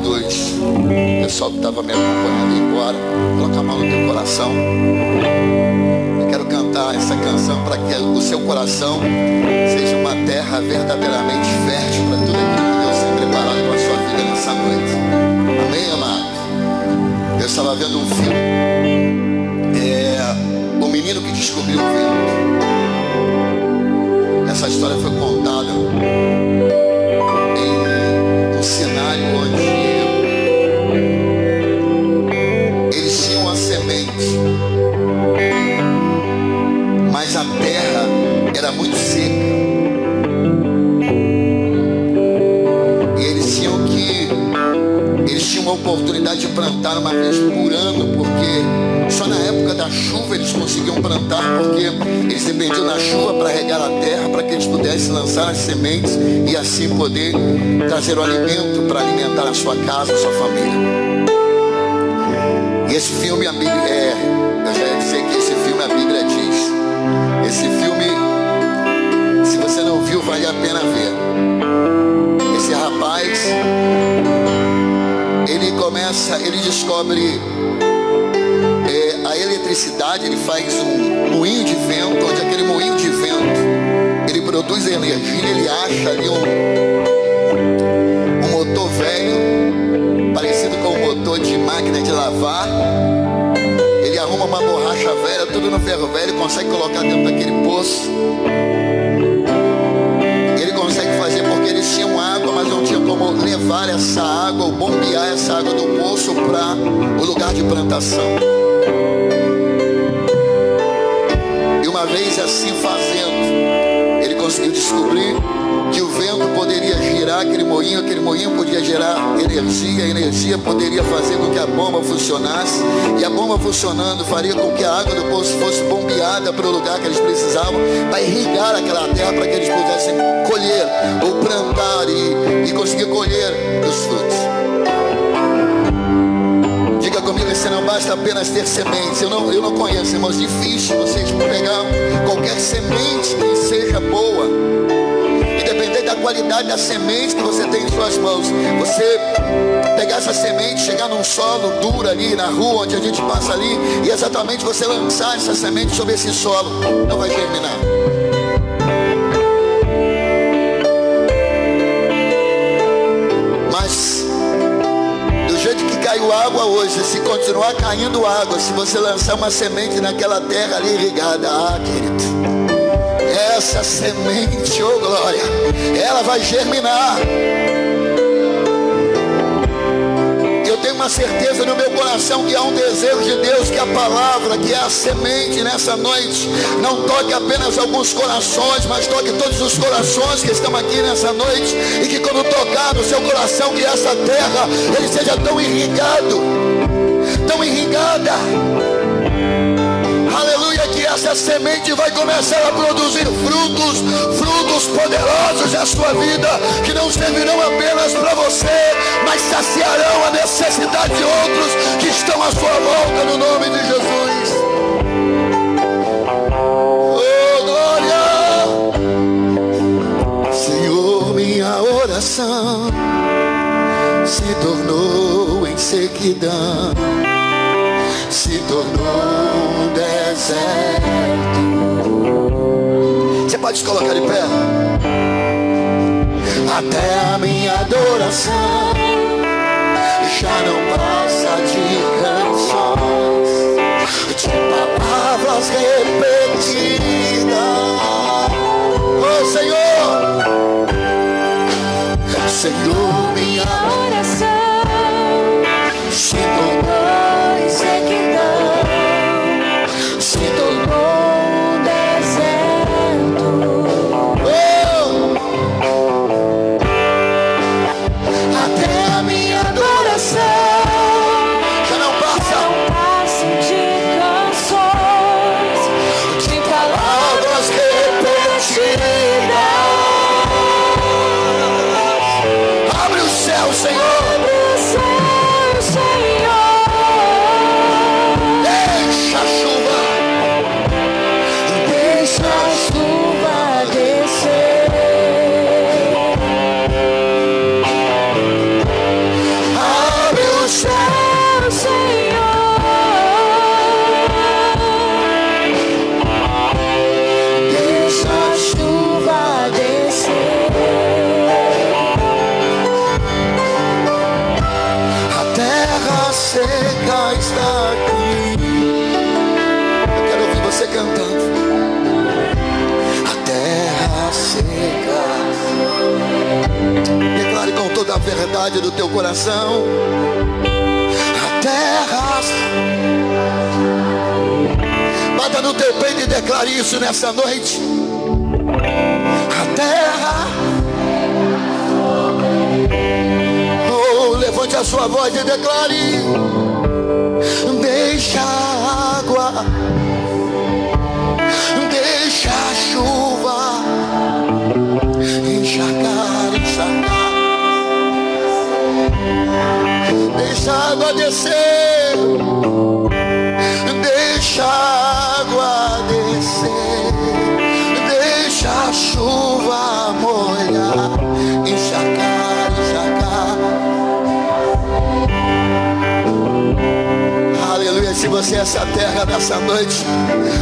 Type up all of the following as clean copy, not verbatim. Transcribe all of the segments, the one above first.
dois. O pessoal que estava me acompanhando ir embora. Coloca a mão no teu coração. Eu quero cantar essa canção para que o seu coração seja uma terra verdadeiramente fértil para tudo aquilo que Deus tem preparado para a sua vida nessa noite. Amém, amado? Eu estava vendo um filme. O menino que descobriu o vento. Essa história foi contada em um cenário onde eles tinham a semente, mas a terra era muito seca. E eles tinham uma oportunidade de plantar uma vez por ano, porque só na época da chuva eles conseguiam plantar, porque eles dependiam da chuva para regar a terra, para que eles pudessem lançar as sementes e assim poder trazer o alimento para alimentar a sua casa, a sua família. E esse filme, a Bíblia eu já ia dizer que esse filme a Bíblia diz. Esse filme, se você não viu, vale a pena ver. Esse rapaz, ele descobre a eletricidade. Ele faz um moinho de vento, onde aquele moinho de vento, ele produz energia. Ele acha ali um motor velho, parecido com um motor de máquina de lavar. Ele arruma uma borracha velha, tudo no ferro velho, consegue colocar dentro daquele poço. Ele consegue fazer porque eles tinham água, mas não tinha como levar essa água ou bombear essa água do poço para o lugar de plantação. E uma vez assim fazendo, ele conseguiu descobrir que o vento poderia girar aquele moinho podia gerar energia, a energia poderia fazer com que a bomba funcionasse, e a bomba funcionando faria com que a água do poço fosse bombeada para o lugar que eles precisavam, para irrigar aquela terra, para que eles pudessem colher ou plantar e conseguir colher os frutos. Diga comigo, você não basta apenas ter sementes. Eu não conheço, irmãos, difícil vocês pegar qualquer semente que seja boa, independente da qualidade da semente que você tem em suas mãos. Você pegar essa semente, chegar num solo duro ali na rua onde a gente passa ali, e exatamente você lançar essa semente sobre esse solo, não vai germinar. Mas do jeito que caiu água hoje, se continuar caindo água, se você lançar uma semente naquela terra ali irrigada, querido, essa semente, oh glória, ela vai germinar. Eu tenho uma certeza no meu coração que há um desejo de Deus, que a palavra, que é a semente nessa noite, não toque apenas alguns corações, mas toque todos os corações que estão aqui nessa noite, e que quando tocar no seu coração, que essa terra, ele seja tão irrigado, tão irrigada, aleluia, que essa semente vai começar a produzir frutos poderosos na sua vida, que não servirão apenas para você, mas saciarão a necessidade de outros que estão à sua volta, no nome de Jesus. Oh glória, Senhor, minha oração se tornou em sequidão, se tornou um deserto. Você pode se colocar de pé? Até a minha adoração já não passa de canções, de palavras repetidas. Oh Senhor, Senhor, minha oração se tornou em sequidão, se tornou um deserto. Até a minha adoração já não passa de canções, seca está aqui. Eu quero ouvir você cantando. A terra seca. Declare com toda a verdade do teu coração. A terra. Bata no teu peito e declare isso nessa noite. A terra. Oh, levante a sua voz e declare. Deixa a água, deixa a chuva encharcar, encharcar. Deixa a água descer, deixa a água descer, deixa a chuva molhar, encharcar, encharcar. Aleluia. Se você é essa terra nessa noite,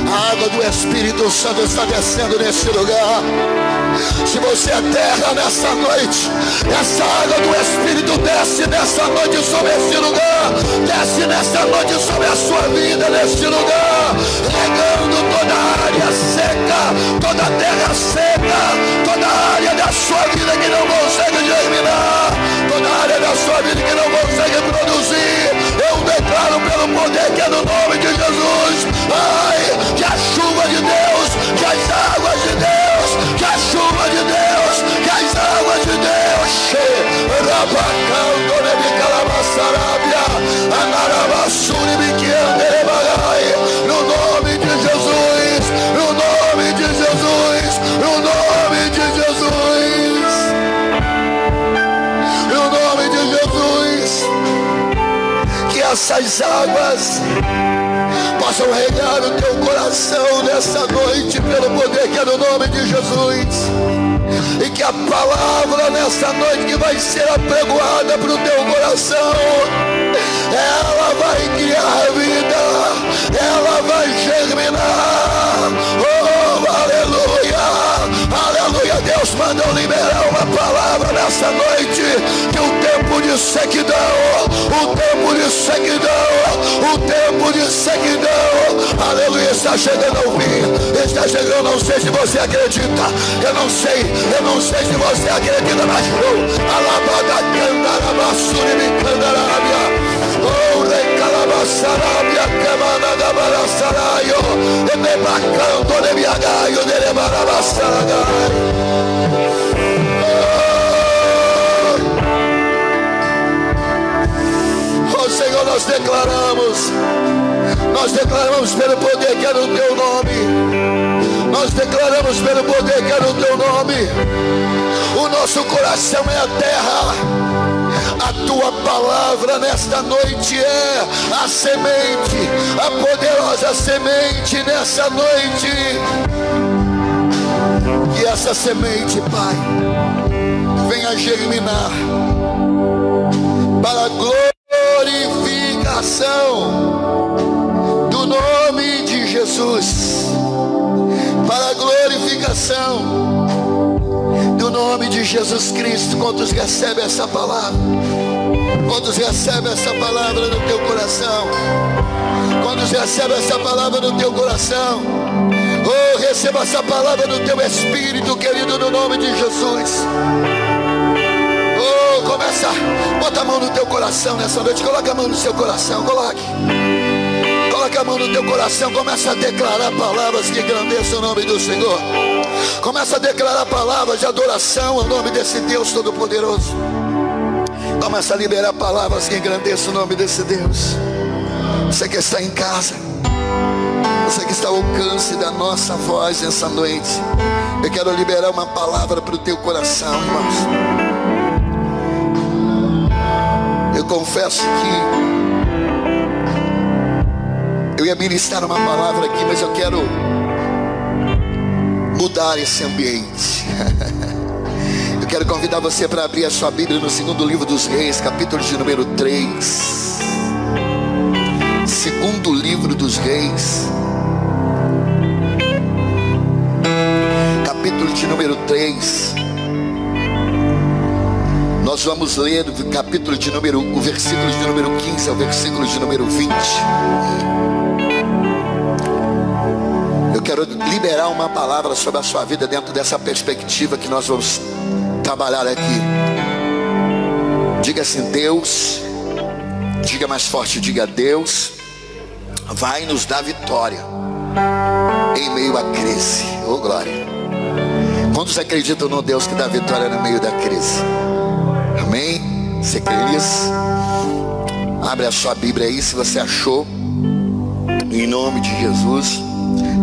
a água do Espírito Santo está descendo nesse lugar. Se você é terra nessa noite, essa água do Espírito desce nessa noite sobre esse lugar. Desce nessa noite sobre a sua vida nesse lugar, regando toda a área seca, toda a terra seca, toda a área da sua vida que não consegue germinar, toda a área da sua vida que não consegue produzir. Eu declaro pelo poder que é no nome de Jesus, ai, que a chuva de Deus, que as águas de Deus, que a chuva de Deus, que as águas de Deus, no nome de Jesus, no nome de Jesus, no nome de Jesus, no nome de Jesus, que essas águas possam regar o teu coração nessa noite pelo poder que é no nome de Jesus. E que a palavra nessa noite que vai ser apregoada para o teu coração, ela vai criar vida, ela vai germinar. Oh, aleluia, aleluia. Deus mandou liberar uma palavra nessa noite, que o tempo de sequidão, o tempo de sequidão, o tempo de sequidão, aleluia, está chegando ao fim, está chegando. Eu não sei se você acredita, eu não sei se você acredita, mas alabada candarabasuri me candarabia, oh recalabasarabia camana gabarasaraio, e me bacanto de biagaio de lebarabasaragai. Oh Senhor, nós declaramos pelo poder que é no teu nome, nós declaramos pelo poder que é no teu nome, o nosso coração é a terra, a tua palavra nesta noite é a semente, a poderosa semente nessa noite, que essa semente, Pai, venha germinar para a glorificação do nome de Jesus, para a glorificação do nome de Jesus Cristo. Quantos recebem essa palavra? Quantos recebem essa palavra no teu coração? Quantos recebem essa palavra no teu coração? Oh, receba essa palavra no teu espírito, querido, no nome de Jesus. Oh, começa, bota a mão no teu coração nessa noite, coloca a mão no seu coração, coloque a mão no teu coração, começa a declarar palavras que engrandeçam o nome do Senhor. Começa a declarar palavras de adoração ao nome desse Deus Todo-Poderoso. Começa a liberar palavras que engrandeçam o nome desse Deus. Você que está em casa, você que está ao alcance da nossa voz nessa noite, eu quero liberar uma palavra para o teu coração, irmãos. Eu confesso que eu ia ministrar uma palavra aqui, mas eu quero mudar esse ambiente. Eu quero convidar você para abrir a sua Bíblia no segundo livro dos Reis, capítulo de número 3. Segundo livro dos Reis, capítulo de número 3. Nós nós vamos ler o versículo de número 15 ao versículo de número 20. Eu quero liberar uma palavra sobre a sua vida dentro dessa perspectiva que nós vamos trabalhar aqui. Diga assim: Deus, diga mais forte, diga: Deus vai nos dar vitória em meio à crise. Oh glória! Quantos acreditam no Deus que dá vitória no meio da crise? Amém? Você crê nisso? Abre a sua Bíblia aí se você achou, em nome de Jesus.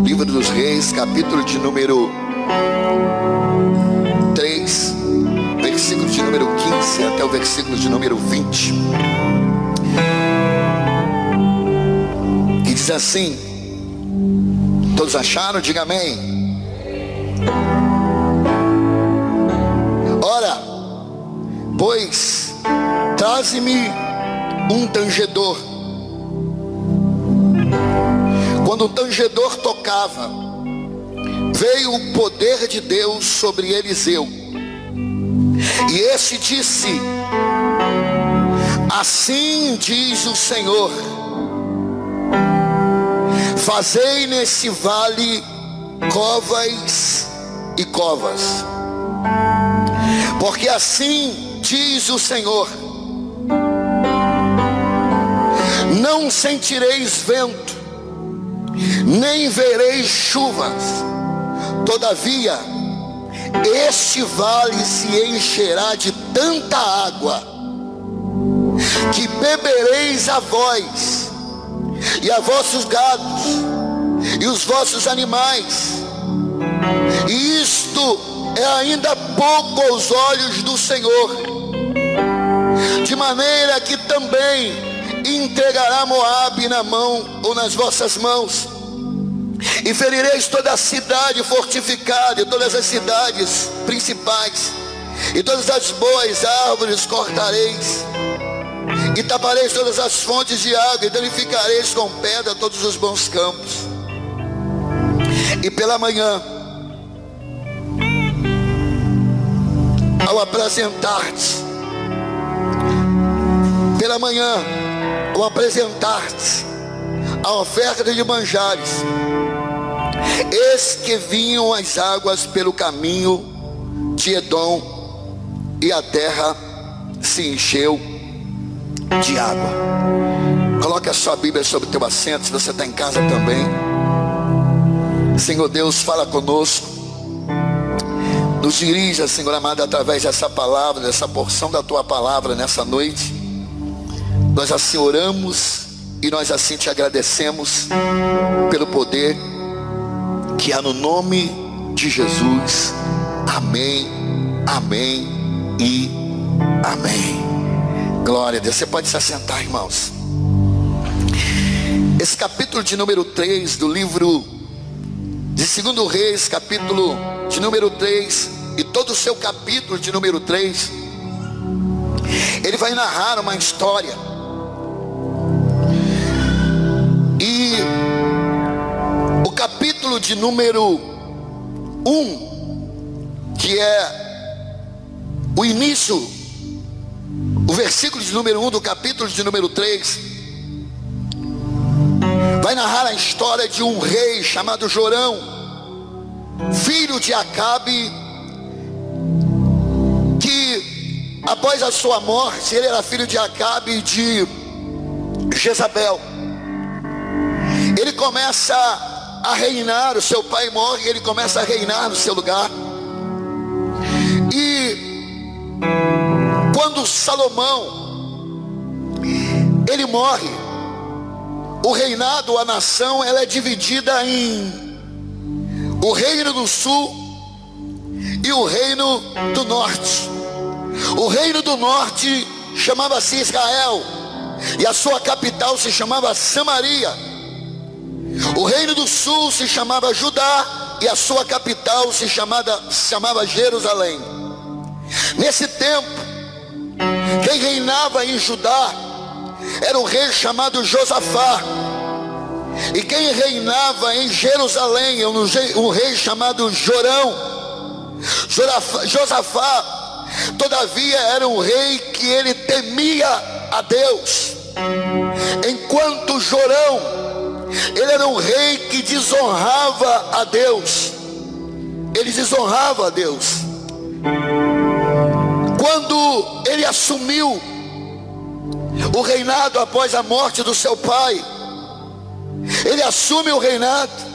Livro dos Reis, capítulo de número 3, versículo de número 15 até o versículo de número 20. Que diz assim: todos acharam? Diga amém. Ora, pois, traze-me um tangedor. Quando o tangedor tocava, veio o poder de Deus sobre Eliseu. E esse disse: assim diz o Senhor, fazei nesse vale covas e covas, porque assim diz o Senhor, não sentireis vento, nem vereis chuvas, todavia este vale se encherá de tanta água, que bebereis a vós, e a vossos gados, e os vossos animais, e isto é ainda pouco aos olhos do Senhor, de maneira que também entregará Moabe na mão ou nas vossas mãos, e ferireis toda a cidade fortificada, e todas as cidades principais, e todas as boas árvores cortareis, e tapareis todas as fontes de água, e danificareis com pedra todos os bons campos. E pela manhã, ao apresentar-te, pela manhã, ao apresentar-te a oferta de manjares, eis que vinham as águas pelo caminho de Edom, e a terra se encheu de água. Coloque a sua Bíblia sobre o teu assento, se você está em casa também. Senhor Deus, fala conosco, nos dirija, Senhor amado, através dessa palavra, dessa porção da tua palavra nessa noite. Nós assim oramos e nós assim te agradecemos pelo poder que há no nome de Jesus. Amém, amém e amém. Glória a Deus. Você pode se assentar, irmãos. Esse capítulo de número 3 do livro de 2 Reis, capítulo de número 3, e todo o seu capítulo de número 3, ele vai narrar uma história. E o capítulo de número 1, que é o início, o versículo de número 1 do capítulo de número 3, vai narrar a história de um rei chamado Jorão, filho de Acabe, que após a sua morte, ele era filho de Acabe de Jezabel. Ele começa a reinar, o seu pai morre e ele começa a reinar no seu lugar. E quando Salomão ele morre, o reinado, a nação, ela é dividida em o reino do sul e o reino do norte. O reino do norte chamava-se Israel, e a sua capital se chamava Samaria. O reino do sul se chamava Judá, e a sua capital se chamava Jerusalém. Nesse tempo, quem reinava em Judá era um rei chamado Josafá, e quem reinava em Jerusalém era um rei chamado Jorão. Josafá todavia era um rei que ele temia a Deus. Enquanto Jorão, ele era um rei que desonrava a Deus. Ele desonrava a Deus. Quando ele assumiu o reinado após a morte do seu pai, ele assume o reinado.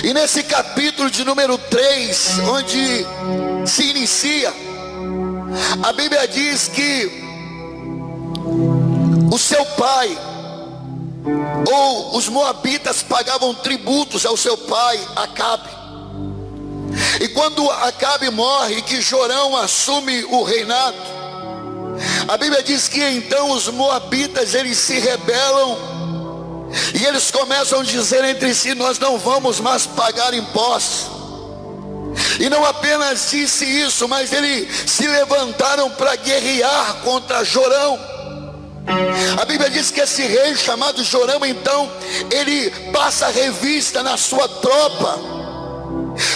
E nesse capítulo de número 3, onde se inicia, a Bíblia diz que o seu pai, ou os moabitas, pagavam tributos ao seu pai Acabe. E quando Acabe morre e que Jorão assume o reinado, a Bíblia diz que então os moabitas, eles se rebelam e eles começam a dizer entre si: nós não vamos mais pagar impostos. E não apenas disse isso, mas eles se levantaram para guerrear contra Jorão. A Bíblia diz que esse rei chamado Jorão, então, ele passa a revista na sua tropa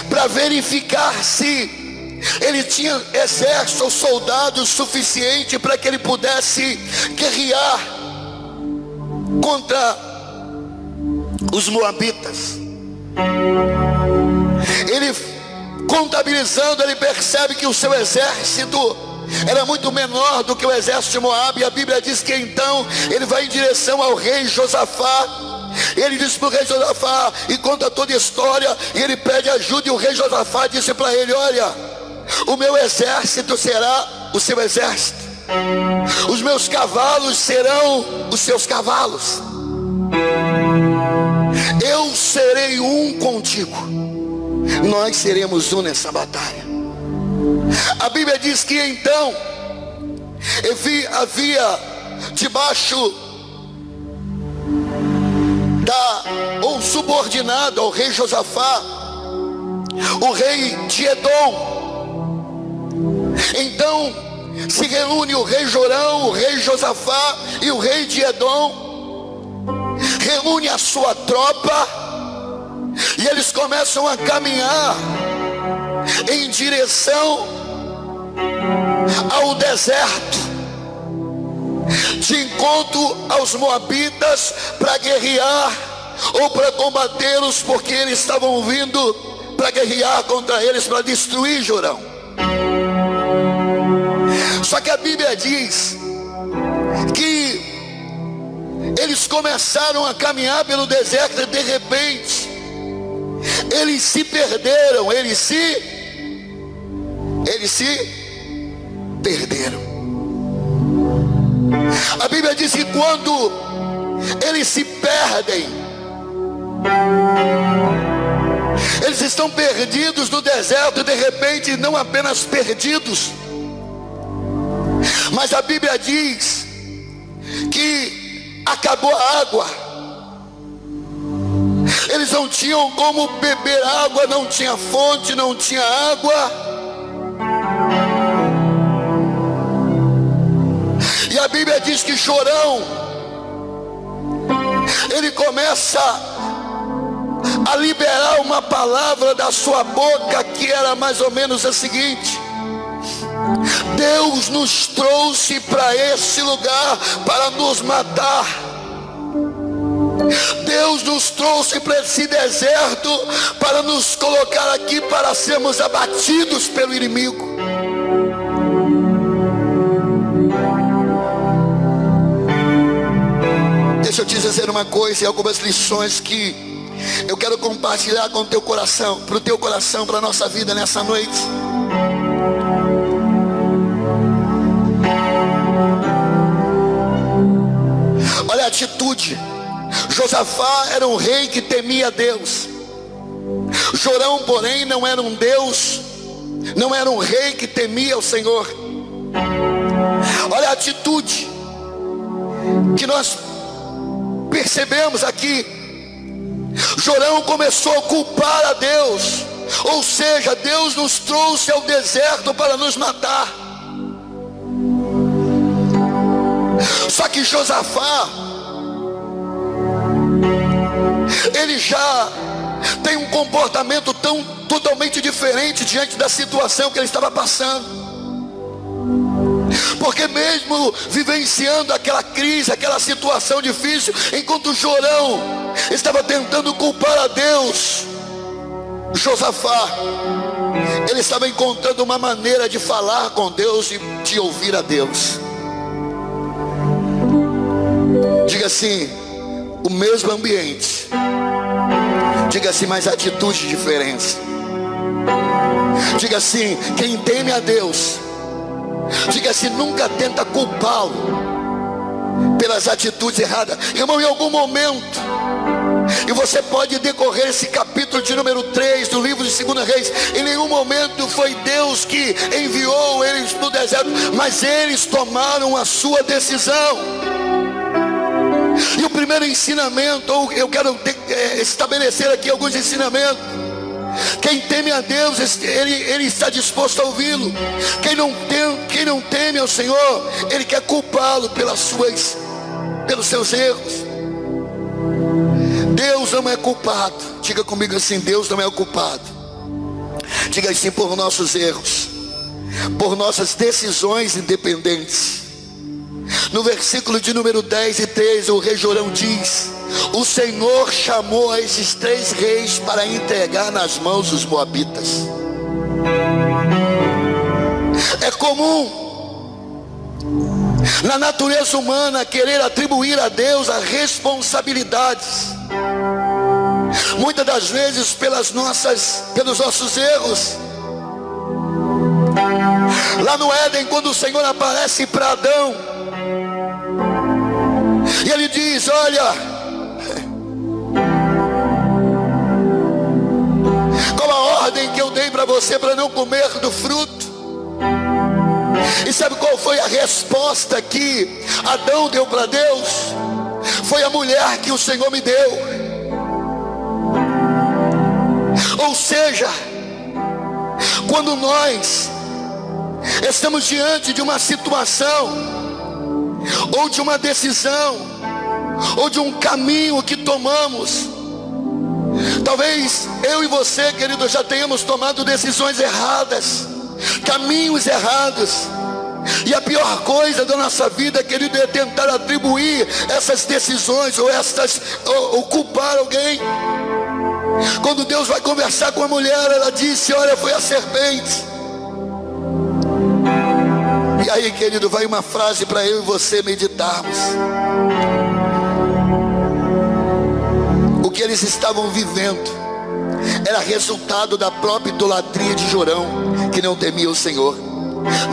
para verificar se ele tinha exército ou soldados suficiente para que ele pudesse guerrear contra os moabitas. Ele, contabilizando, ele percebe que o seu exército era muito menor do que o exército de Moabe. E a Bíblia diz que então ele vai em direção ao rei Josafá. Ele disse para o rei Josafá, e conta toda a história, e ele pede ajuda. E o rei Josafá disse para ele: olha, o meu exército será o seu exército, os meus cavalos serão os seus cavalos, eu serei um contigo, nós seremos um nessa batalha. A Bíblia diz que então havia debaixo ou subordinado ao rei Josafá, o rei de Edom. Então se reúne o rei Jorão, o rei Josafá e o rei de Edom, reúne a sua tropa e eles começam a caminhar em direção ao deserto, de encontro aos moabitas, para guerrear ou para combatê-los, porque eles estavam vindo para guerrear contra eles, para destruir Jorão. Só que a Bíblia diz que eles começaram a caminhar pelo deserto e de repente eles se perderam, eles se perderam. A Bíblia diz que quando eles se perdem, eles estão perdidos no deserto, e de repente não apenas perdidos, mas a Bíblia diz que acabou a água. Eles não tinham como beber água, não tinha fonte, não tinha água. E a Bíblia diz que Jorão, ele começa a liberar uma palavra da sua boca, que era mais ou menos a seguinte: Deus nos trouxe para esse lugar para nos matar. Deus nos trouxe para esse deserto para nos colocar aqui para sermos abatidos pelo inimigo. Deixa eu te dizer uma coisa e algumas lições que eu quero compartilhar com o teu coração, para o teu coração, para a nossa vida nessa noite. Olha a atitude. Josafá era um rei que temia Deus. Jorão, porém, não era um Deus, não era um rei que temia o Senhor. Olha a atitude que nós percebemos aqui. Jorão começou a culpar a Deus, ou seja, Deus nos trouxe ao deserto para nos matar. Só que Josafá, ele já tem um comportamento totalmente diferente diante da situação que ele estava passando. Porque mesmo vivenciando aquela crise, aquela situação difícil, enquanto Jorão estava tentando culpar a Deus, Josafá, ele estava encontrando uma maneira de falar com Deus e de ouvir a Deus. Diga assim: o mesmo ambiente. Diga assim: mas atitudes diferentes. Diga assim: quem teme a Deus, diga assim, nunca tenta culpá-lo pelas atitudes erradas. Irmão, em algum momento, e você pode decorrer esse capítulo de número 3 do livro de 2 Reis, em nenhum momento foi Deus que enviou eles no deserto, mas eles tomaram a sua decisão. E o primeiro ensinamento, ou eu quero estabelecer aqui alguns ensinamentos: quem teme a Deus, ele está disposto a ouvi-lo. Quem não teme ao Senhor, ele quer culpá-lo pelos seus erros. Deus não é culpado. Diga comigo assim: Deus não é o culpado. Diga assim: por nossos erros, por nossas decisões independentes. No versículo de número 10 e 13, o rei Jorão diz: o Senhor chamou a esses 3 reis para entregar nas mãos dos moabitas. É comum na natureza humana querer atribuir a Deus as responsabilidades, muitas das vezes pelos nossos erros. Lá no Éden, quando o Senhor aparece para Adão, e ele diz: olha, qual a ordem que eu dei para você para não comer do fruto? E sabe qual foi a resposta que Adão deu para Deus? Foi: a mulher que o Senhor me deu. Ou seja, quando nós estamos diante de uma situação, ou de uma decisão, ou de um caminho que tomamos, talvez eu e você, querido, já tenhamos tomado decisões erradas, caminhos errados. E a pior coisa da nossa vida, querido, é tentar atribuir essas decisões ou culpar alguém. Quando Deus vai conversar com a mulher, ela disse: olha, foi a serpente. E aí, querido, vai uma frase para eu e você meditarmos. O que eles estavam vivendo era resultado da própria idolatria de Jorão, que não temia o Senhor.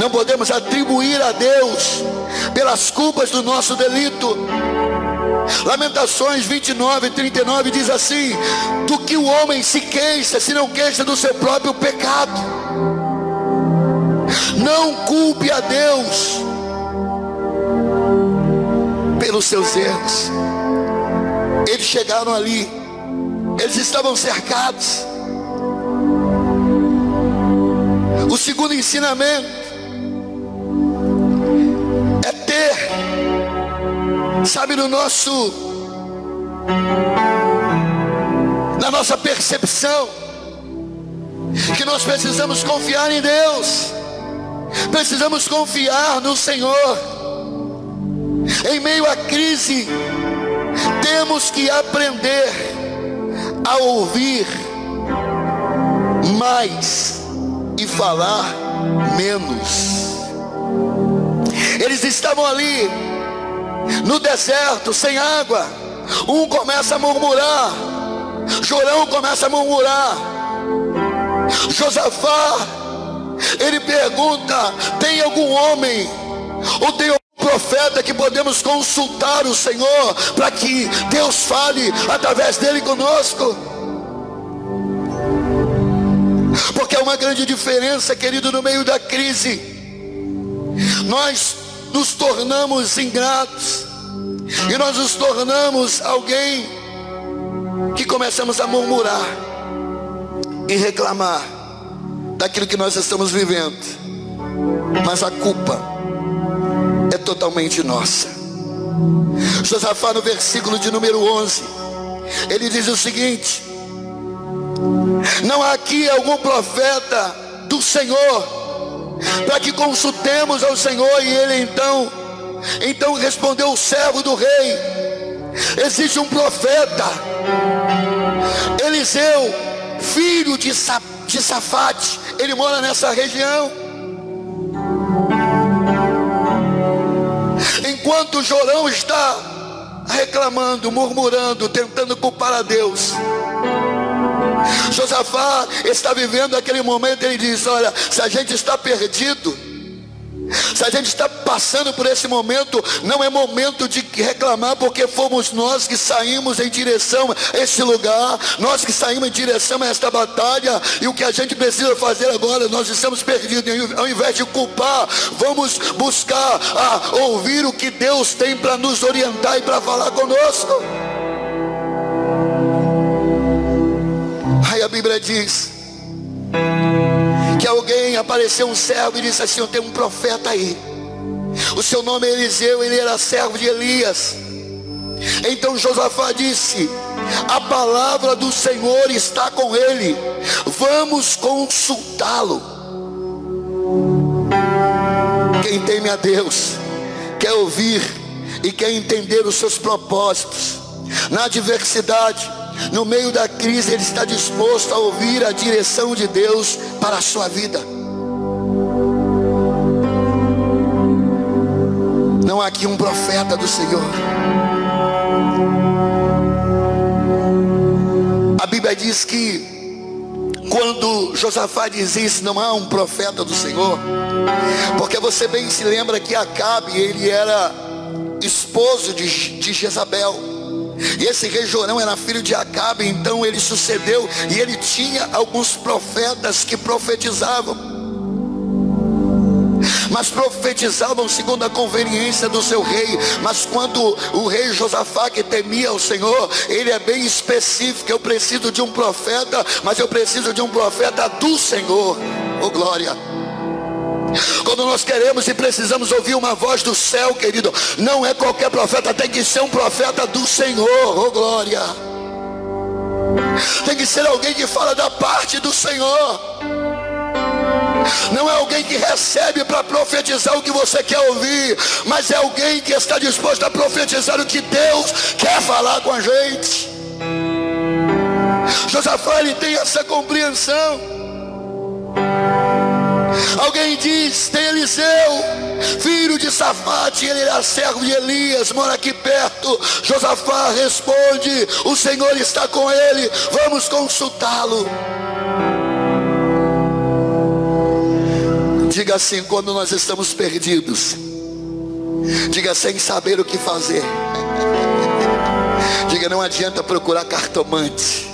Não podemos atribuir a Deus pelas culpas do nosso delito. Lamentações 29:39 diz assim: do que o homem se queixa, se não queixa do seu próprio pecado. Não culpe a Deus pelos seus erros. Eles chegaram ali, eles estavam cercados. O segundo ensinamento é ter, sabe, na nossa percepção, que nós precisamos confiar em Deus, precisamos confiar no Senhor. Em meio à crise, temos que aprender a ouvir mais e falar menos. Eles estavam ali no deserto, sem água. Um começa a murmurar, Jorão começa a murmurar. Josafá, ele pergunta: tem algum homem ou tem algum profeta que podemos consultar o Senhor para que Deus fale através dele conosco? Porque é uma grande diferença, querido, no meio da crise. Nós nos tornamos ingratos, e nós nos tornamos alguém que começamos a murmurar e reclamar daquilo que nós estamos vivendo, mas a culpa é totalmente nossa. Josafá, no versículo de número 11, ele diz o seguinte: não há aqui algum profeta do Senhor para que consultemos ao Senhor. E ele então respondeu o servo do rei: existe um profeta, Eliseu, filho de Safate, ele mora nessa região. Enquanto Jorão está reclamando, murmurando, tentando culpar a Deus, Josafá está vivendo aquele momento. Ele diz: olha, se a gente está perdido, se a gente está passando por esse momento, não é momento de reclamar, porque fomos nós que saímos em direção a esse lugar, nós que saímos em direção a esta batalha, e o que a gente precisa fazer agora, nós estamos perdidos. Ao invés de culpar, vamos buscar ouvir o que Deus tem para nos orientar e para falar conosco. Aí a Bíblia diz que alguém, apareceu um servo e disse assim: tem um profeta aí, o seu nome é Eliseu, ele era servo de Elias. Então Josafá disse: a palavra do Senhor está com ele, vamos consultá-lo. Quem teme a Deus quer ouvir e quer entender os seus propósitos. Na adversidade, no meio da crise, ele está disposto a ouvir a direção de Deus para a sua vida. Não há aqui um profeta do Senhor. A Bíblia diz que quando Josafá diz isso, não há um profeta do Senhor, porque você bem se lembra que Acabe, ele era esposo de Jezabel. E esse rei Jorão era filho de Acabe, então ele sucedeu, e ele tinha alguns profetas que profetizavam, mas profetizavam segundo a conveniência do seu rei. Mas quando o rei Josafá, que temia o Senhor, ele é bem específico: eu preciso de um profeta, mas eu preciso de um profeta do Senhor. Oh glória! Quando nós queremos e precisamos ouvir uma voz do céu, querido, não é qualquer profeta, tem que ser um profeta do Senhor. Oh glória! Tem que ser alguém que fala da parte do Senhor. Não é alguém que recebe para profetizar o que você quer ouvir, mas é alguém que está disposto a profetizar o que Deus quer falar com a gente. Josafá, ele tem essa compreensão. Alguém diz: tem Eliseu, filho de Safate, ele era servo de Elias, mora aqui perto. Josafá responde: o Senhor está com ele, vamos consultá-lo. Diga assim: quando nós estamos perdidos, diga sem saber o que fazer. Diga: não adianta procurar cartomante,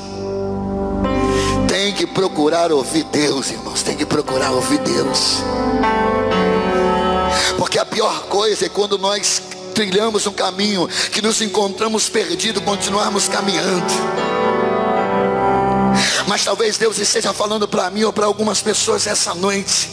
tem que procurar ouvir Deus, irmãos. Tem que procurar ouvir Deus. Porque a pior coisa é quando nós trilhamos um caminho que nos encontramos perdidos, continuarmos caminhando. Mas talvez Deus esteja falando para mim ou para algumas pessoas essa noite: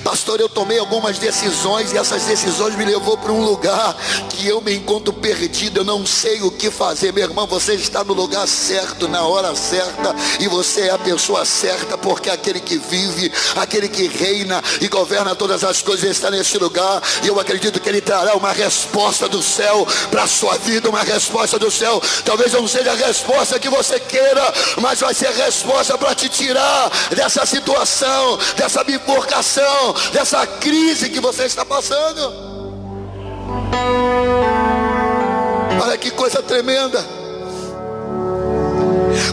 pastor, eu tomei algumas decisões, e essas decisões me levou para um lugar que eu me encontro perdido, eu não sei o que fazer. Meu irmão, você está no lugar certo, na hora certa, e você é a pessoa certa, porque aquele que vive, aquele que reina e governa todas as coisas está nesse lugar, e eu acredito que ele trará uma resposta do céu para a sua vida, uma resposta do céu. Talvez não seja a resposta que você queira, mas vai ser a resposta para te tirar dessa situação, dessa bifurcação, dessa crise que você está passando. Olha que coisa tremenda.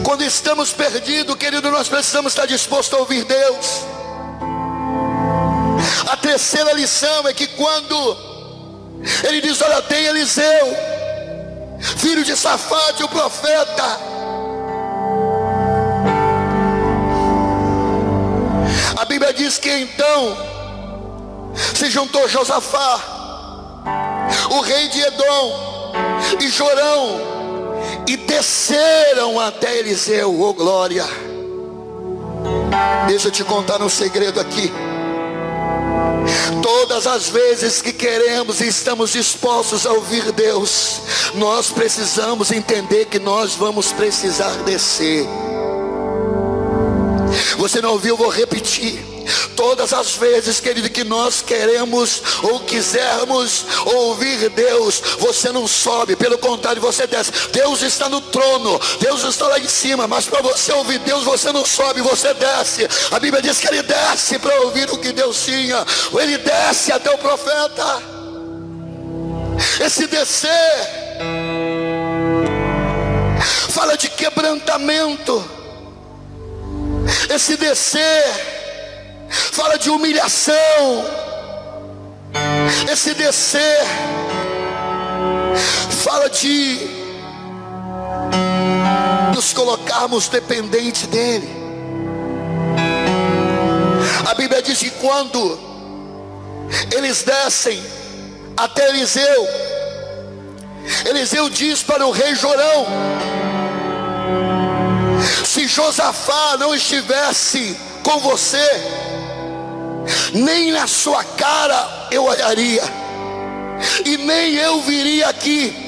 Quando estamos perdidos, querido, nós precisamos estar dispostos a ouvir Deus. A terceira lição é que quando ele diz: olha, tem Eliseu, filho de Safate, o profeta. A Bíblia diz que então se juntou Josafá, o rei de Edom, e Jorão, e desceram até Eliseu. Oh glória! Deixa eu te contar um segredo aqui. Todas as vezes que queremos e estamos dispostos a ouvir Deus, nós precisamos entender que nós vamos precisar descer. Você não ouviu? Vou repetir. Todas as vezes, querido, que nós queremos ou quisermos ouvir Deus, você não sobe, pelo contrário, você desce. Deus está no trono, Deus está lá em cima, mas para você ouvir Deus, você não sobe, você desce. A Bíblia diz que ele desce para ouvir o que Deus tinha, ou ele desce até o profeta. Esse descer fala de quebrantamento. Esse descer fala de humilhação. Esse descer fala de nos colocarmos dependentes dele. A Bíblia diz que quando eles descem até Eliseu, Eliseu diz para o rei Jorão: se Josafá não estivesse com você, nem na sua cara eu olharia, e nem eu viria aqui.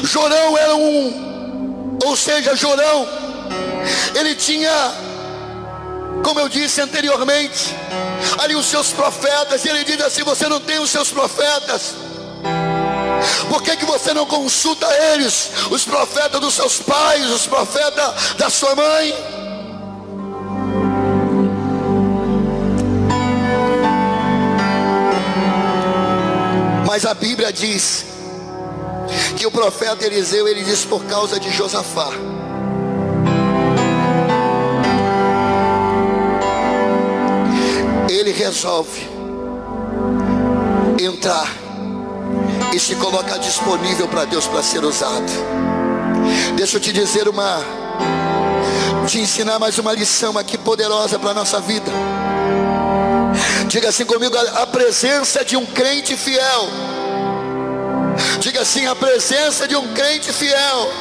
Jorão era Jorão, ele tinha, como eu disse anteriormente, ali os seus profetas, e ele diz assim: você não tem os seus profetas? Por que você não consulta eles? Os profetas dos seus pais, os profetas da sua mãe? Mas a Bíblia diz que o profeta Eliseu, ele diz por causa de Josafá. Ele resolve entrar e se colocar disponível para Deus, para ser usado. Deixa eu te dizer te ensinar mais uma lição aqui poderosa para a nossa vida. Diga assim comigo: a presença de um crente fiel. Diga assim: a presença de um crente fiel.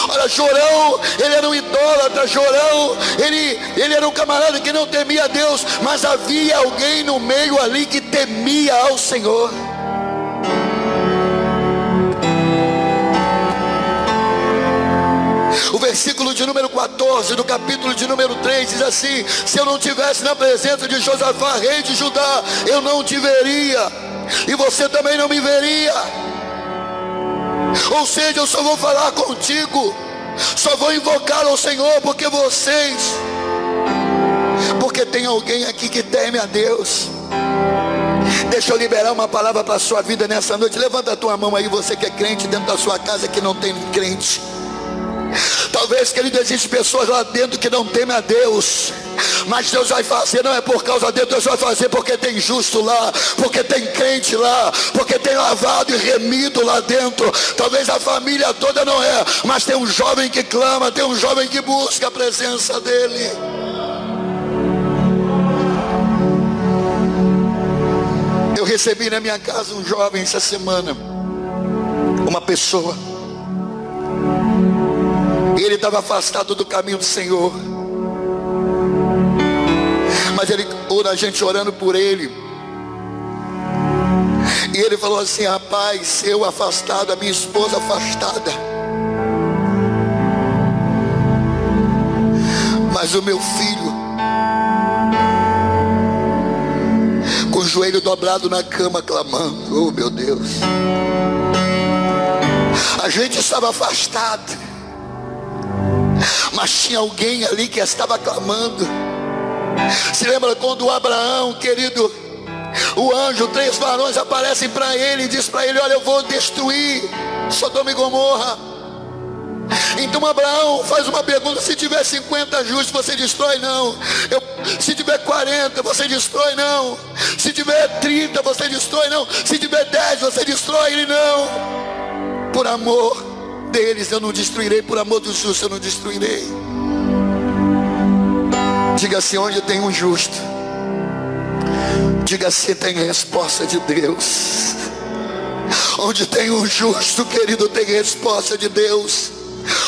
Olha, Jorão, ele era um idólatra. Jorão, ele era um camarada que não temia a Deus, mas havia alguém no meio ali que temia ao Senhor. O versículo de número 14 do capítulo de número 3 diz assim: se eu não tivesse na presença de Josafá, rei de Judá, eu não te veria, e você também não me veria. Ou seja, eu só vou falar contigo, só vou invocar ao Senhor porque tem alguém aqui que teme a Deus. Deixa eu liberar uma palavra para a sua vida nessa noite. Levanta a tua mão aí, você que é crente dentro da sua casa, que não tem crente. Talvez, querido, existem pessoas lá dentro que não temem a Deus, mas Deus vai fazer, não é por causa de Deus vai fazer porque tem justo lá, porque tem crente lá, porque tem lavado e remido lá dentro. Talvez a família toda não é, mas tem um jovem que clama, tem um jovem que busca a presença dele. Eu recebi na minha casa um jovem essa semana, uma pessoa. Ele estava afastado do caminho do Senhor, mas a gente orando por ele, e ele falou assim: rapaz, eu afastado, a minha esposa afastada, mas o meu filho com o joelho dobrado na cama clamando. Oh meu Deus, a gente estava afastado, mas tinha alguém ali que estava clamando. Se lembra quando Abraão, querido, o anjo, 3 varões aparecem para ele e diz para ele: olha, eu vou destruir Sodoma e Gomorra. Então Abraão faz uma pergunta: se tiver 50 justos, você destrói? Não. Se tiver 40, você destrói? Não. Se tiver 30, você destrói? Não. Se tiver 10, você destrói? Ele: não. Por amor deles eu não destruirei, por amor dos justos eu não destruirei. Diga assim: onde tem um justo, diga assim, tem resposta de Deus. Onde tem um justo, querido, tem resposta de Deus.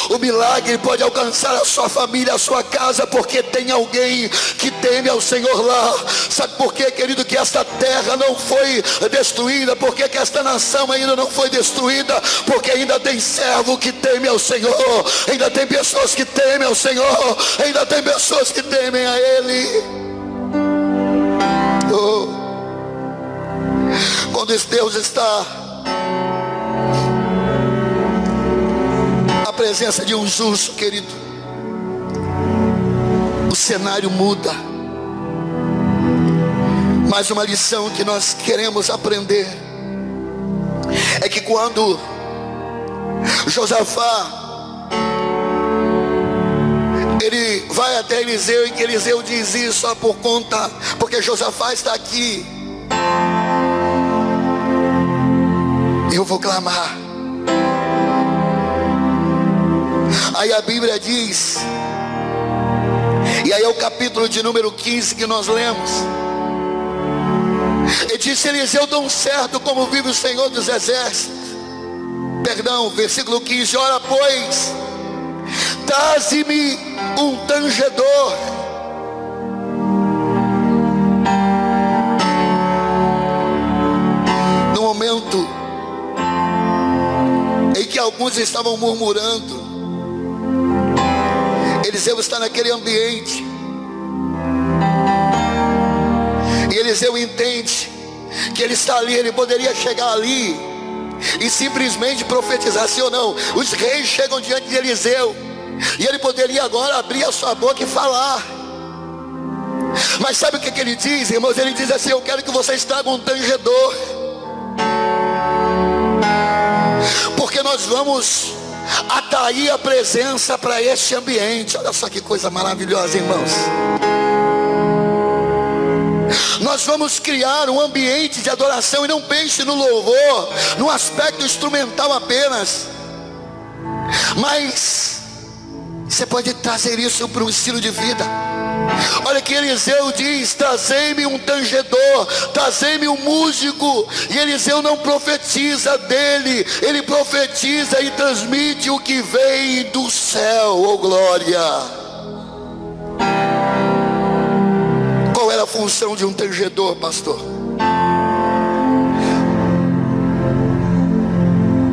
O milagre pode alcançar a sua família, a sua casa, porque tem alguém que teme ao Senhor lá. Sabe por quê, querido, que esta terra não foi destruída? Porque que esta nação ainda não foi destruída? Porque ainda tem servo que teme ao Senhor, ainda tem pessoas que temem ao Senhor, ainda tem pessoas que temem a Ele. Oh. Quando esse Deus está na presença de um justo, querido, o cenário muda. Mas uma lição que nós queremos aprender é que quando Josafá, ele vai até Eliseu, e que Eliseu diz isso só porque Josafá está aqui, eu vou clamar. Aí a Bíblia diz, e aí é o capítulo de número 15 que nós lemos. E disse Eliseu: tão certo como vive o Senhor dos exércitos. Perdão, versículo 15: ora pois, traze-me um tangedor. No momento em que alguns estavam murmurando, Eliseu está naquele ambiente, e Eliseu entende que ele está ali. Ele poderia chegar ali e simplesmente profetizar, sim ou não. Os reis chegam diante de Eliseu, e ele poderia agora abrir a sua boca e falar. Mas sabe o que ele diz, irmãos? Ele diz assim: eu quero que vocês tragam um tangedor, porque nós vamos atrair a presença para este ambiente. Olha só que coisa maravilhosa, irmãos. Nós vamos criar um ambiente de adoração. E não pense no louvor no aspecto instrumental apenas, mas você pode trazer isso para um estilo de vida. Olha que Eliseu diz: trazei-me um tangedor, trazei-me um músico. E Eliseu não profetiza dele, ele profetiza e transmite o que vem do céu. Oh glória! Qual era a função de um tangedor, pastor?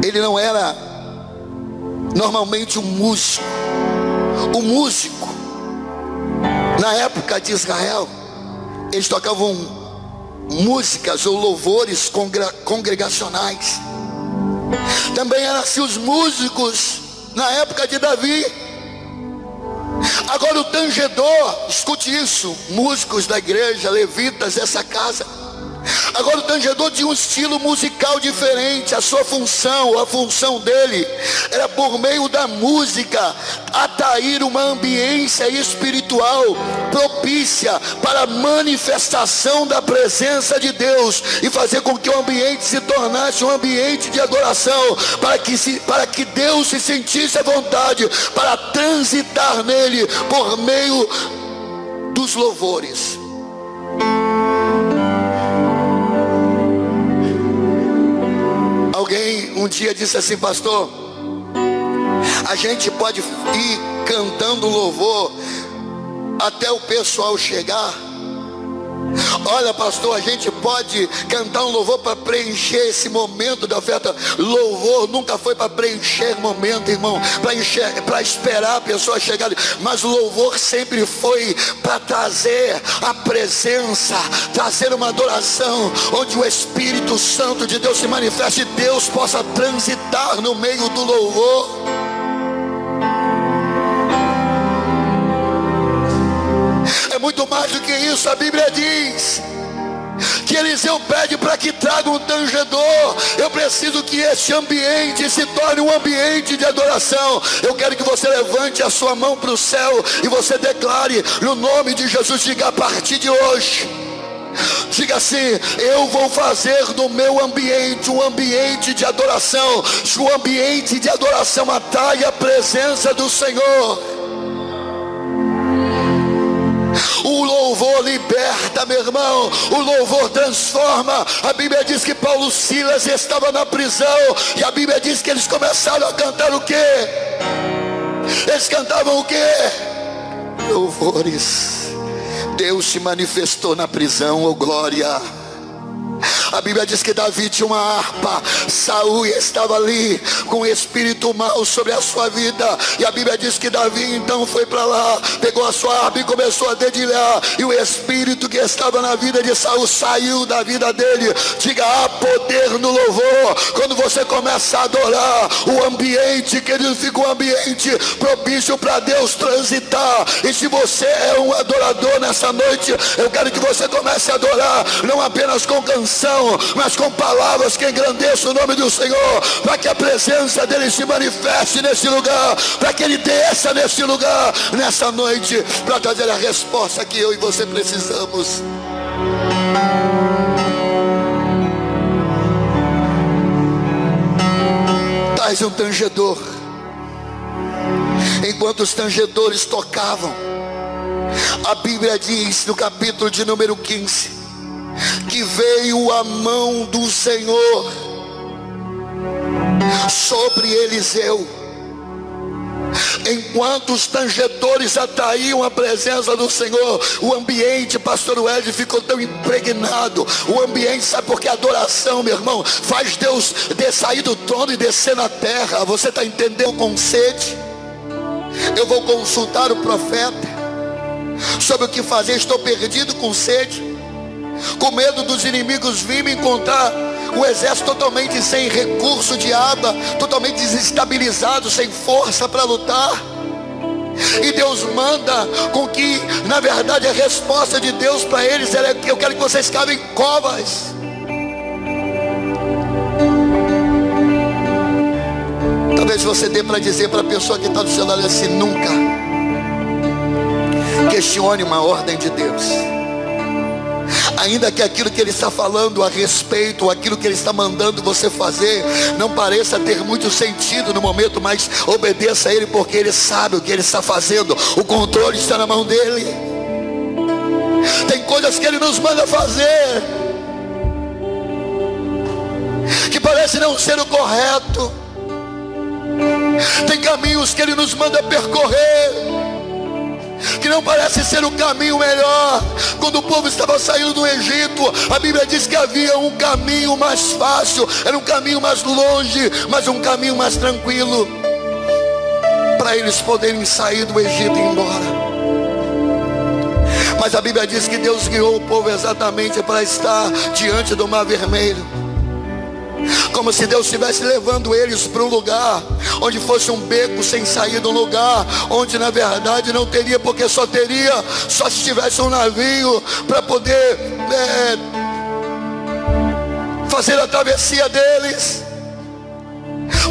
Ele não era normalmente um músico. O músico, na época de Israel, eles tocavam músicas ou louvores congregacionais. Também eram assim os músicos na época de Davi. Agora o tangedor, escute isso, músicos da igreja, levitas dessa casa. Agora o tangedor tinha um estilo musical diferente. A sua função, a função dele era, por meio da música, atrair uma ambiência espiritual propícia para a manifestação da presença de Deus, e fazer com que o ambiente se tornasse um ambiente de adoração, para que Deus se sentisse à vontade para transitar nele por meio dos louvores. Alguém um dia disse assim: pastor, a gente pode ir cantando louvor até o pessoal chegar? Olha, pastor, a gente pode cantar um louvor para preencher esse momento da oferta. Louvor nunca foi para preencher momento, irmão, para esperar a pessoa chegar, mas o louvor sempre foi para trazer a presença, trazer uma adoração onde o Espírito Santo de Deus se manifeste e Deus possa transitar no meio do louvor. É muito mais do que isso. A Bíblia diz que Eliseu pede para que traga um tangedor. Eu preciso que este ambiente se torne um ambiente de adoração. Eu quero que você levante a sua mão para o céu e você declare no nome de Jesus. Diga: a partir de hoje, diga assim: eu vou fazer do meu ambiente um ambiente de adoração. O ambiente de adoração atrai a presença do Senhor. O louvor liberta, meu irmão. O louvor transforma. A Bíblia diz que Paulo e Silas estavam na prisão, e a Bíblia diz que eles começaram a cantar o quê? Eles cantavam o quê? Louvores. Deus se manifestou na prisão, oh glória. A Bíblia diz que Davi tinha uma harpa. Saul estava ali com o espírito mau sobre a sua vida. E a Bíblia diz que Davi então foi para lá, pegou a sua harpa e começou a dedilhar. E o espírito que estava na vida de Saul saiu da vida dele. Diga, há poder no louvor. Quando você começa a adorar, o ambiente, querido, fica um ambiente propício para Deus transitar. E se você é um adorador nessa noite, eu quero que você comece a adorar, não apenas com canção, mas com palavras que engrandeçam o nome do Senhor, para que a presença dele se manifeste nesse lugar, para que ele desça nesse lugar, nessa noite, para trazer a resposta que eu e você precisamos. Traz um tangedor. Enquanto os tangedores tocavam, a Bíblia diz no capítulo de número 15 que veio a mão do Senhor sobre Eliseu. Enquanto os tangedores atraíam a presença do Senhor, o ambiente, pastor Wesley, ficou tão impregnado. O ambiente, sabe por que a adoração, meu irmão, faz Deus sair do trono e descer na terra. Você está entendendo? Com sede, eu vou consultar o profeta sobre o que fazer. Estou perdido com sede, com medo dos inimigos vir me encontrar, o exército totalmente sem recurso de água, totalmente desestabilizado, sem força para lutar. E Deus manda com que, na verdade, a resposta de Deus para eles era: eu quero que vocês cavem covas. Talvez você dê para dizer para a pessoa que está do seu lado assim: nunca questione uma ordem de Deus. Ainda que aquilo que ele está falando a respeito, aquilo que ele está mandando você fazer, não pareça ter muito sentido no momento, mas obedeça a ele, porque ele sabe o que ele está fazendo. O controle está na mão dele. Tem coisas que ele nos manda fazer que parece não ser o correto. Tem caminhos que ele nos manda percorrer que não parece ser o caminho melhor. Quando o povo estava saindo do Egito, a Bíblia diz que havia um caminho mais fácil, era um caminho mais longe, mas um caminho mais tranquilo, para eles poderem sair do Egito e ir embora. Mas a Bíblia diz que Deus guiou o povo exatamente para estar diante do Mar Vermelho, como se Deus estivesse levando eles para um lugar onde fosse um beco sem saída, um lugar onde na verdade não teria, porque só se tivesse um navio para poder fazer a travessia deles.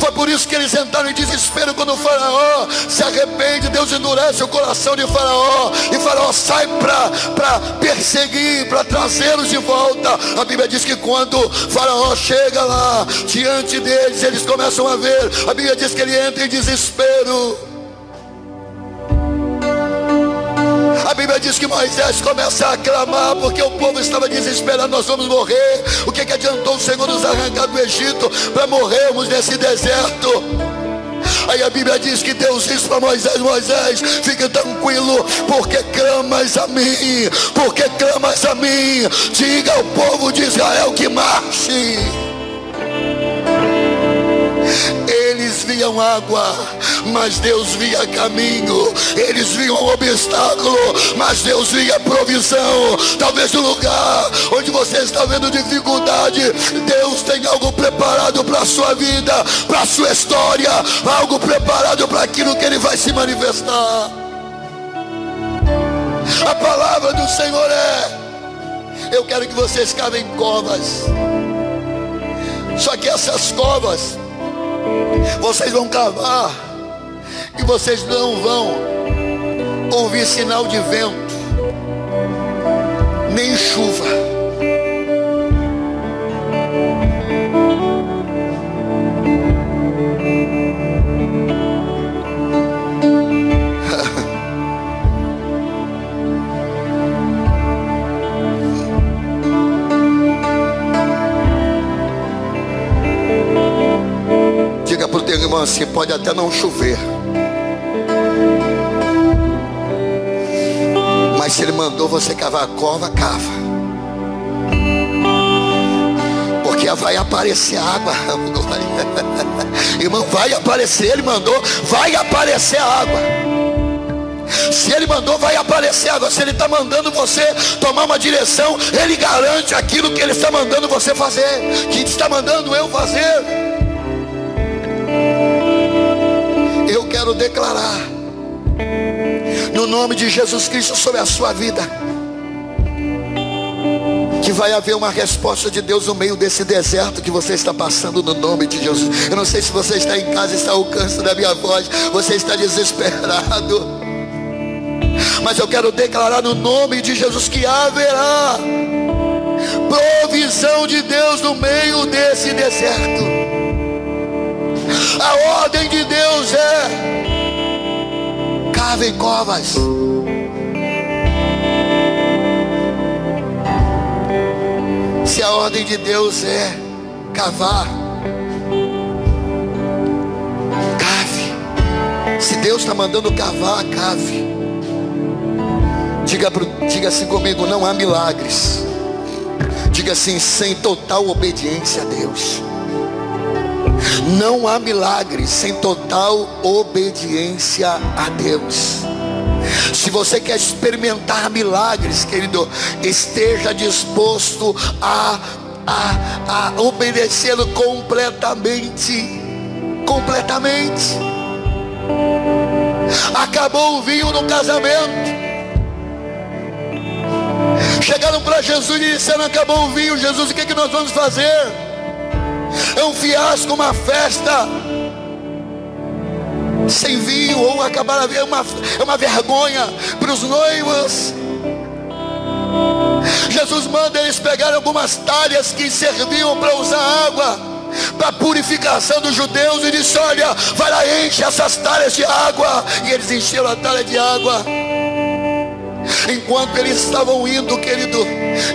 Foi por isso que eles entraram em desespero quando o Faraó se arrepende. Deus endurece o coração de Faraó, e Faraó sai para perseguir, para trazê-los de volta. A Bíblia diz que quando Faraó chega lá diante deles, eles começam a ver. A Bíblia diz que ele entra em desespero. A Bíblia diz que Moisés começa a clamar, porque o povo estava desesperado: nós vamos morrer. O que adiantou o Senhor nos arrancar do Egito para morrermos nesse deserto? Aí a Bíblia diz que Deus disse para Moisés: Moisés, fica tranquilo, porque clamas a mim, porque clamas a mim. Diga ao povo de Israel que marche. Eles viam água, mas Deus via caminho. Eles viam um obstáculo, mas Deus via provisão. Talvez no lugar onde você está vendo dificuldade, Deus tem algo preparado para a sua vida, para a sua história, algo preparado para aquilo que Ele vai se manifestar. A palavra do Senhor é: eu quero que vocês cavem covas. Só que essas covas vocês vão cavar e vocês não vão ouvir sinal de vento, nem chuva. Diga para o teu irmão assim: pode até não chover, Mas se Ele mandou você cavar a cova, cava. Porque vai aparecer água. Irmão, vai aparecer. Ele mandou, vai aparecer água. Se Ele mandou, vai aparecer água. Se Ele está mandando você tomar uma direção, Ele garante aquilo que Ele está mandando você fazer, que está mandando eu fazer. Eu quero declarar no nome de Jesus Cristo sobre a sua vida, que vai haver uma resposta de Deus no meio desse deserto que você está passando, no nome de Jesus. Eu não sei se você está em casa, está ao alcance da minha voz, você está desesperado, mas eu quero declarar no nome de Jesus que haverá provisão de Deus no meio desse deserto. A ordem de Deus é: cavem covas. Se a ordem de Deus é cavar, cave. Se Deus está mandando cavar, cave. Diga assim comigo: não há milagres. Diga assim: sem total obediência a Deus. Não há milagres sem total obediência a Deus. Se você quer experimentar milagres, querido, esteja disposto a obedecê-lo completamente. Completamente. Acabou o vinho no casamento. Chegaram para Jesus e disseram: acabou o vinho, Jesus, o que nós vamos fazer? É um fiasco, uma festa sem vinho, ou acabar é uma vergonha para os noivos. Jesus manda eles pegarem algumas talhas que serviam para usar água, para a purificação dos judeus, e disse: olha, vai lá, enche essas talhas de água. E eles encheram a talha de água. Enquanto eles estavam indo, querido,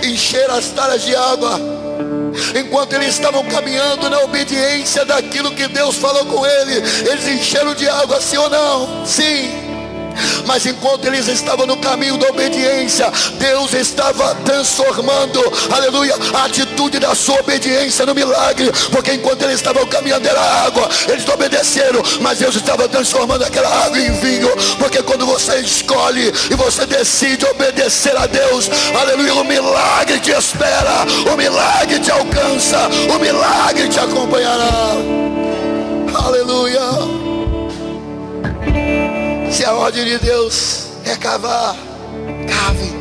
encher as talhas de água, enquanto eles estavam caminhando na obediência daquilo que Deus falou com eles encheram de água, sim ou não? Sim. Mas enquanto eles estavam no caminho da obediência, Deus estava transformando, aleluia, a atitude da sua obediência no milagre. Porque enquanto eles estavam caminhando era água, eles obedeceram, mas Deus estava transformando aquela água em vinho. Porque quando você escolhe e você decide obedecer a Deus, aleluia, o milagre te espera, o milagre te alcança, o milagre te acompanhará. Aleluia. Se a ordem de Deus é cavar, cave.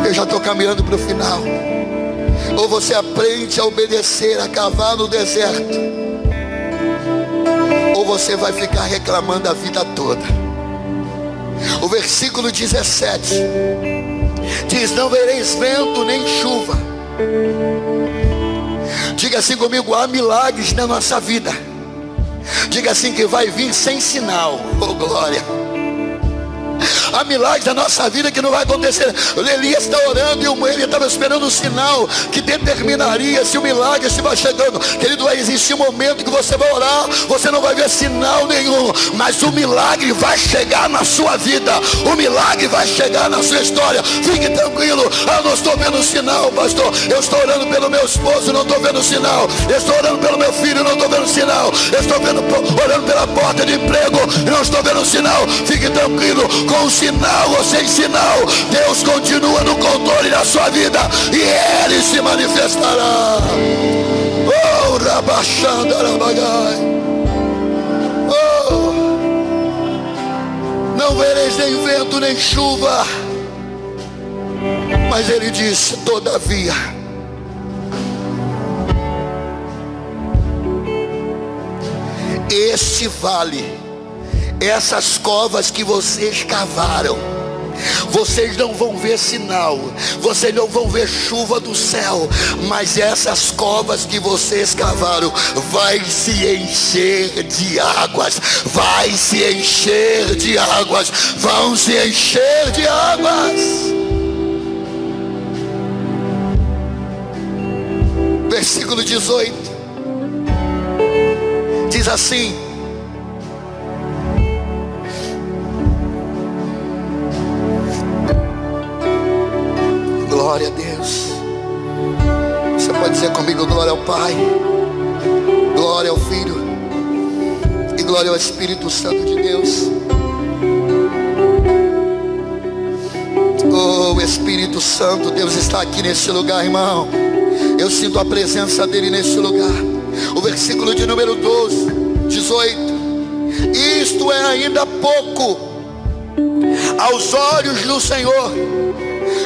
Eu já estou caminhando para o final. Ou você aprende a obedecer, a cavar no deserto, ou você vai ficar reclamando a vida toda. O versículo 17 diz: não vereis vento nem chuva. Diga assim comigo: há milagres na nossa vida. Diga assim: que vai vir sem sinal. Oh glória. Há milagres na nossa vida que não vai acontecer. Elias está orando e ele estava esperando um sinal que determinaria se o milagre estiver chegando. Querido, vai existir um momento que você vai orar, você não vai ver sinal nenhum, mas o milagre vai chegar na sua vida. O milagre vai chegar na sua história. Fique tranquilo: eu não estou vendo sinal, pastor. Eu estou orando pelo meu esposo, não estou vendo sinal. Eu estou orando pelo meu filho, não estou vendo sinal. Eu estou orando pela porta de emprego, não estou vendo sinal. Fique tranquilo: com o sinal ou sem sinal, Deus continua no controle da sua vida e Ele se manifestará. Oh, Rabachanda Rabagai. Oh, não vereis nem vento nem chuva. Mas Ele disse: todavia, este vale, essas covas que vocês cavaram, vocês não vão ver sinal, vocês não vão ver chuva do céu, mas essas covas que vocês cavaram vai se encher de águas, vai se encher de águas, vão se encher de águas. Versículo 18 diz assim: Glória a Deus. Você pode dizer comigo: glória ao Pai, glória ao Filho e glória ao Espírito Santo de Deus. Oh, Espírito Santo, Deus está aqui nesse lugar, irmão. Eu sinto a presença dele nesse lugar. O versículo de número 18: isto é ainda pouco aos olhos do Senhor,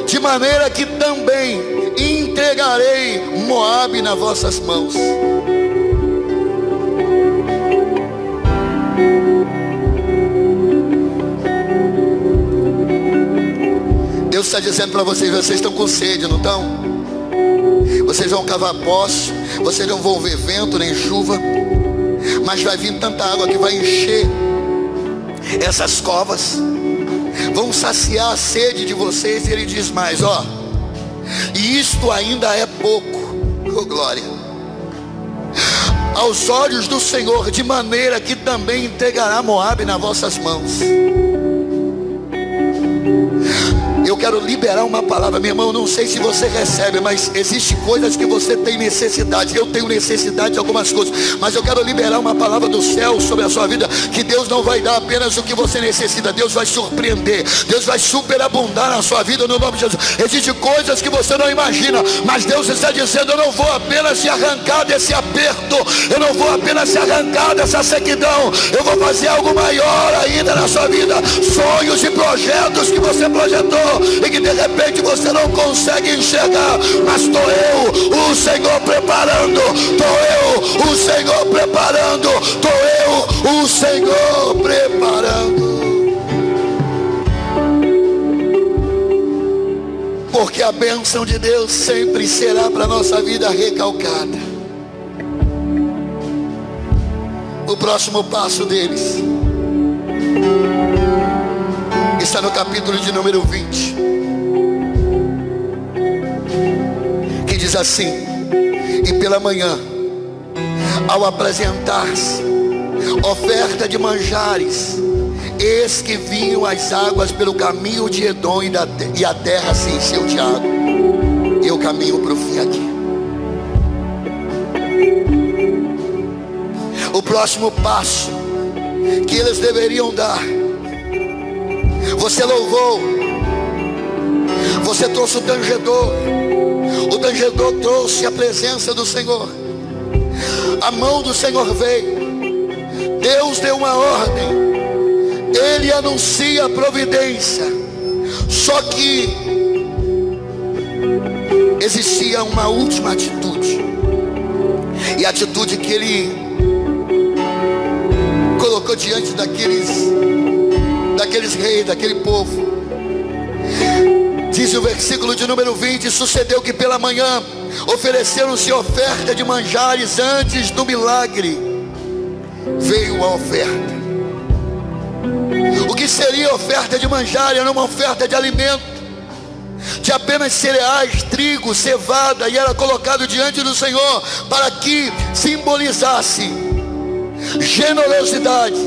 de maneira que também entregarei Moabe nas vossas mãos. Deus está dizendo para vocês: vocês estão com sede, não estão? Vocês vão cavar poços, vocês não vão ver vento nem chuva, mas vai vir tanta água que vai encher essas covas, vão saciar a sede de vocês. E ele diz mais, ó: e isto ainda é pouco, oh glória, aos olhos do Senhor, de maneira que também entregará Moabe nas vossas mãos. Eu quero liberar uma palavra, meu irmão. Não sei se você recebe, mas existem coisas que você tem necessidade. Eu tenho necessidade de algumas coisas, mas eu quero liberar uma palavra do céu sobre a sua vida, que Deus não vai dar apenas o que você necessita. Deus vai surpreender, Deus vai superabundar na sua vida, no nome de Jesus. Existem coisas que você não imagina, mas Deus está dizendo: eu não vou apenas te arrancar desse aperto, eu não vou apenas te arrancar dessa sequidão, eu vou fazer algo maior ainda na sua vida. Sonhos e projetos que você projetou e que de repente você não consegue enxergar, mas estou eu, o Senhor, preparando. Estou eu, o Senhor, preparando. Estou eu, o Senhor, preparando. Porque a bênção de Deus sempre será para a nossa vida recalcada. O próximo passo deles está no capítulo de número 20, que diz assim: e pela manhã, ao apresentar-se oferta de manjares, eis que vinham as águas pelo caminho de Edom, e a terra se encheu de água. E eu caminho para o fim aqui. O próximo passo que eles deveriam dar: você louvou, você trouxe o tangedor trouxe a presença do Senhor, a mão do Senhor veio, Deus deu uma ordem, Ele anuncia a providência. Só que existia uma última atitude, e a atitude que Ele colocou diante daqueles reis, daquele povo. Diz o versículo de número 20: sucedeu que pela manhã ofereceram-se oferta de manjares. Antes do milagre veio a oferta. O que seria oferta de manjar? Era uma oferta de alimento, de apenas cereais, trigo, cevada, e era colocado diante do Senhor para que simbolizasse generosidade,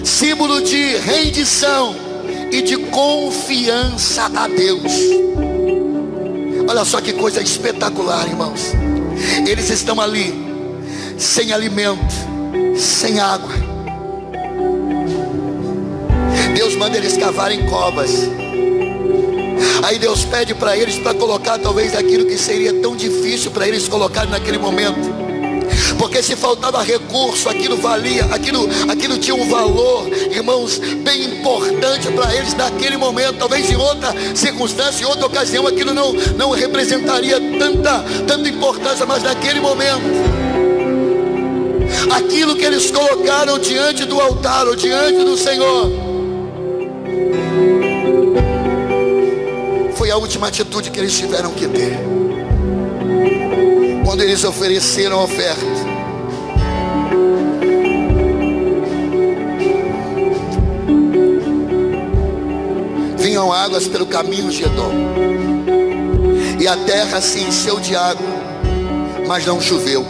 símbolo de rendição e de confiança a Deus. Olha só que coisa espetacular, irmãos. Eles estão ali sem alimento, sem água. Deus manda eles cavarem covas. Aí Deus pede para eles para colocar talvez aquilo que seria tão difícil para eles colocarem naquele momento. Porque se faltava recurso, aquilo valia, aquilo tinha um valor, irmãos, bem importante para eles naquele momento. Talvez em outra circunstância, em outra ocasião, aquilo não representaria tanta importância, mas naquele momento, aquilo que eles colocaram diante do altar, ou diante do Senhor, foi a última atitude que eles tiveram que ter. Quando eles ofereceram a oferta, vinham águas pelo caminho de Edom, e a terra se encheu de água, mas não choveu.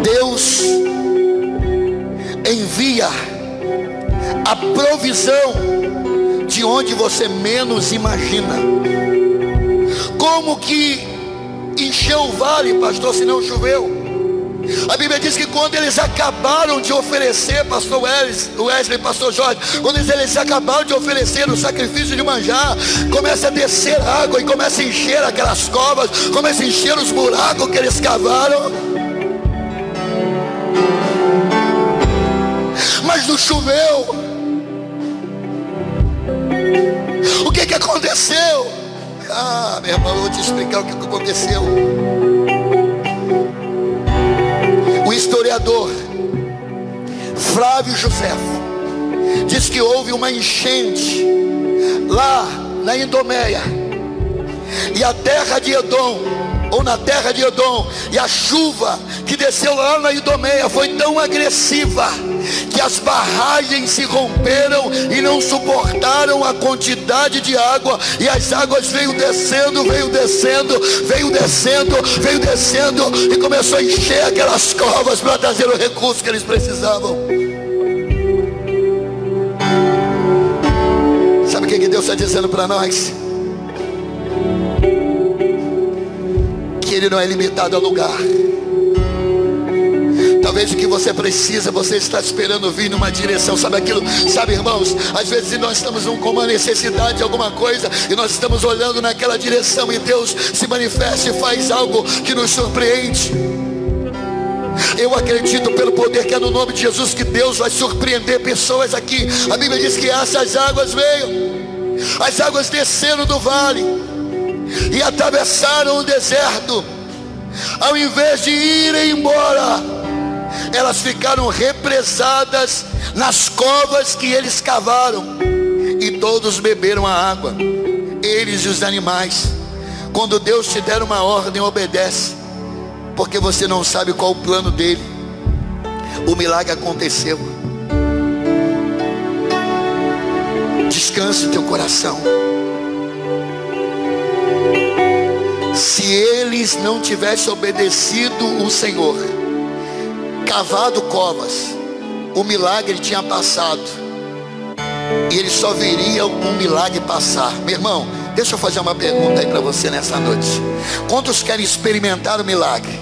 Deus envia a provisão de onde você menos imagina. Como que encheu o vale, pastor, se não choveu? A Bíblia diz que quando eles acabaram de oferecer, pastor Wesley, pastor Jorge, quando eles acabaram de oferecer o sacrifício de manjar, começa a descer água e começa a encher aquelas covas, começa a encher os buracos que eles cavaram. Mas não choveu. O que aconteceu? Meu irmão, eu vou te explicar o que aconteceu. O historiador Flávio Joséfo diz que houve uma enchente lá na Idumeia, e a terra de Edom, ou na terra de Edom, e a chuva que desceu lá na Idumeia foi tão agressiva que as barragens se romperam e não suportaram a quantidade de água, e as águas veio descendo, e começou a encher aquelas covas para trazer o recurso que eles precisavam. Sabe o que Deus está dizendo para nós? Que Ele não é limitado a lugar. Talvez o que você precisa, você está esperando vir numa direção, sabe aquilo? Sabe, irmãos, às vezes nós estamos com uma necessidade de alguma coisa, e nós estamos olhando naquela direção, e Deus se manifesta e faz algo que nos surpreende. Eu acredito pelo poder que é no nome de Jesus, que Deus vai surpreender pessoas aqui. A Bíblia diz que essas águas veio, as águas desceram do vale e atravessaram o deserto. Ao invés de irem embora, elas ficaram represadas nas covas que eles cavaram, e todos beberam a água, eles e os animais. Quando Deus te der uma ordem, obedece, porque você não sabe qual o plano dele. O milagre aconteceu. Descanse o teu coração. Se eles não tivessem obedecido o Senhor, cavado covas, o milagre tinha passado, e eles só veriam um milagre passar. Meu irmão, deixa eu fazer uma pergunta aí para você nessa noite. Quantos querem experimentar o milagre?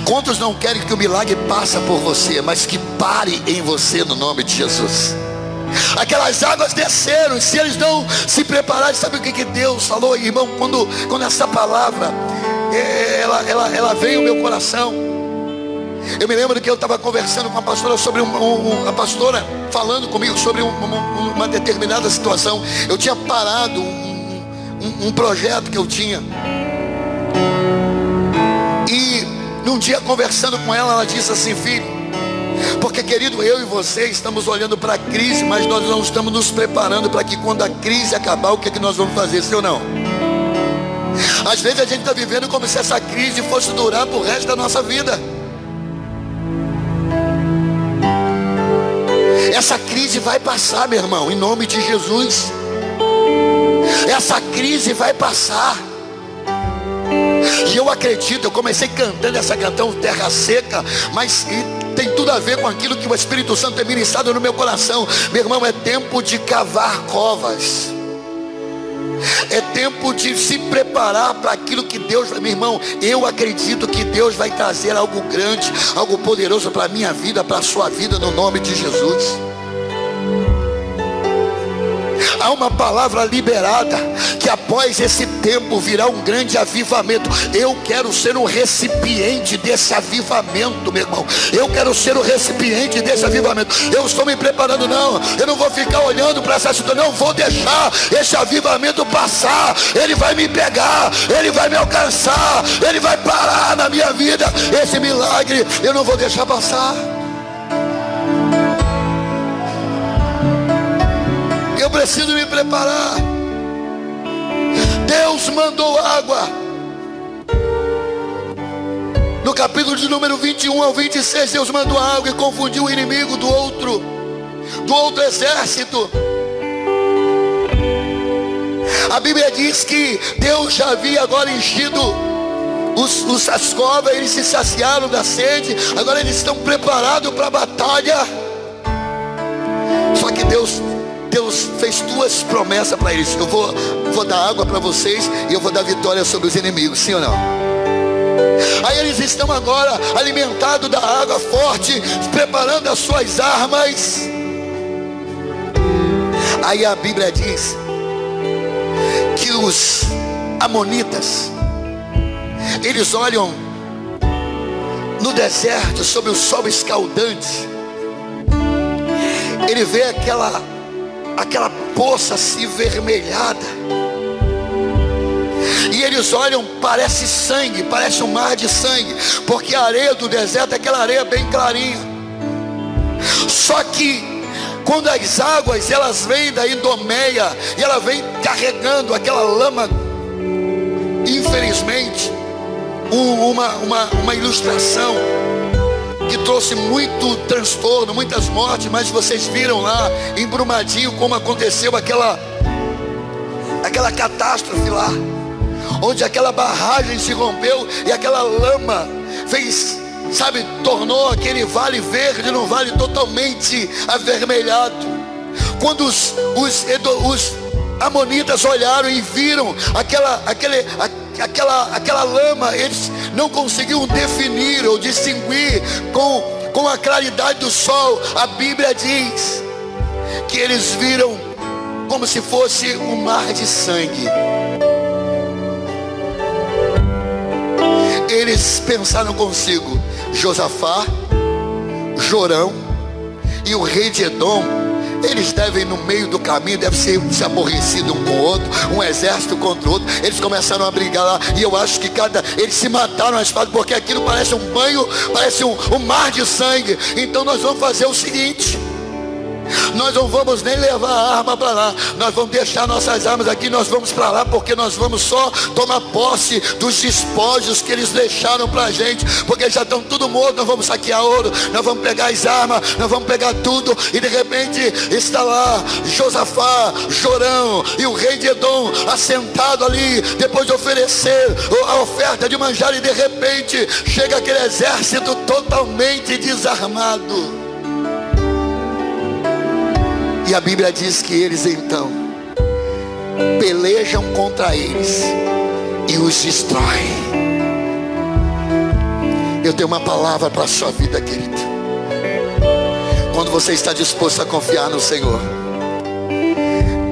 Quantos não querem que o milagre passe por você, mas que pare em você, no nome de Jesus? Aquelas águas desceram, e se eles não se prepararem, sabe o que Deus falou, irmão? Quando essa palavra ela veio ao meu coração, eu me lembro que eu estava conversando com a pastora sobre a pastora falando comigo sobre uma determinada situação. Eu tinha parado um projeto que eu tinha, e num dia conversando com ela, ela disse assim: filho, porque querido, eu e você estamos olhando para a crise, mas nós não estamos nos preparando para que quando a crise acabar, o que é que nós vamos fazer, sim ou não? Às vezes a gente está vivendo como se essa crise fosse durar para o resto da nossa vida. Essa crise vai passar, meu irmão, em nome de Jesus. Essa crise vai passar. E eu acredito, eu comecei cantando essa canção Terra Seca, mas tem tudo a ver com aquilo que o Espírito Santo tem ministrado no meu coração. Meu irmão, é tempo de cavar covas. É tempo de se preparar para aquilo que Deus vai. Meu irmão, eu acredito que Deus vai trazer algo grande, algo poderoso para a minha vida, para a sua vida, no nome de Jesus. Há uma palavra liberada, que após esse tempo virá um grande avivamento. Eu quero ser um recipiente desse avivamento, meu irmão. Eu quero ser o recipiente desse avivamento. Eu estou me preparando, não. Eu não vou ficar olhando para essa situação. Não vou deixar esse avivamento passar. Ele vai me pegar, ele vai me alcançar, ele vai parar na minha vida. Esse milagre eu não vou deixar passar. Eu preciso me preparar. Deus mandou água. No capítulo de número 21 ao 26, Deus mandou água e confundiu o inimigo do outro exército. A Bíblia diz que Deus já havia agora enchido as covas, eles se saciaram da sede, agora eles estão preparados para a batalha. Só que Deus Deus fez duas promessas para eles: eu vou dar água para vocês e eu vou dar vitória sobre os inimigos, sim ou não? Aí eles estão agora alimentados da água forte, preparando as suas armas. Aí a Bíblia diz que os amonitas, eles olham no deserto, sob o sol escaldante. Ele vê aquela poça assim vermelhada, e eles olham, parece sangue, parece um mar de sangue, porque a areia do deserto é aquela areia bem clarinha. Só que quando as águas elas vêm da Idumeia, e ela vem carregando aquela lama, infelizmente uma ilustração que trouxe muito transtorno, muitas mortes. Mas vocês viram lá em Brumadinho como aconteceu aquela catástrofe lá, onde aquela barragem se rompeu e aquela lama fez, sabe, tornou aquele vale verde num vale totalmente avermelhado. Quando os amonitas olharam e viram aquela lama, eles não conseguiam definir ou distinguir com a claridade do sol. A Bíblia diz que eles viram como se fosse um mar de sangue. Eles pensaram consigo: Josafá, Jorão e o rei de Edom, eles devem, no meio do caminho, devem ser se aborrecidos um com o outro, um exército contra o outro. Eles começaram a brigar lá, e eu acho que eles se mataram a espada, porque aquilo parece um banho, parece um mar de sangue. Então nós vamos fazer o seguinte: nós não vamos nem levar a arma para lá, nós vamos deixar nossas armas aqui, nós vamos para lá, porque nós vamos só tomar posse dos despojos que eles deixaram para a gente, porque já estão tudo morto. Nós vamos saquear ouro, nós vamos pegar as armas, nós vamos pegar tudo. E de repente está lá Josafá, Jorão e o rei de Edom assentado ali, depois de oferecer a oferta de manjar, e de repente chega aquele exército totalmente desarmado. E a Bíblia diz que eles então pelejam contra eles e os destroem. Eu tenho uma palavra para a sua vida, querido. Quando você está disposto a confiar no Senhor,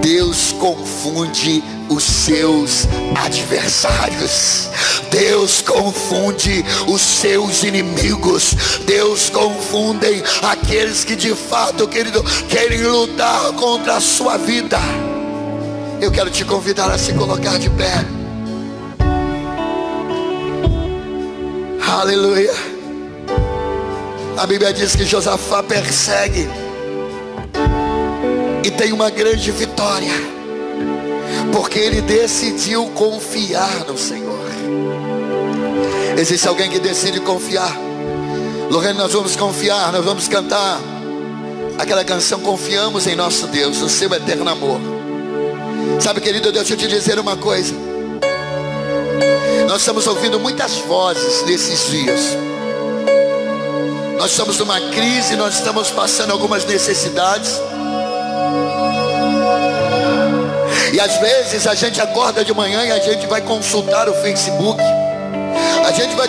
Deus confunde os seus adversários. Deus confunde os seus inimigos. Deus confunde aqueles que de fato, querido, querem lutar contra a sua vida. Eu quero te convidar a se colocar de pé. Aleluia. A Bíblia diz que Josafá persegue e tem uma grande vitória, porque ele decidiu confiar no Senhor. Existe alguém que decide confiar? Lorena, nós vamos confiar, nós vamos cantar aquela canção: confiamos em nosso Deus, no seu eterno amor. Sabe, querido, deixa eu te dizer uma coisa. Nós estamos ouvindo muitas vozes nesses dias. Nós estamos numa crise, nós estamos passando algumas necessidades. E às vezes a gente acorda de manhã e a gente vai consultar o Facebook. A gente vai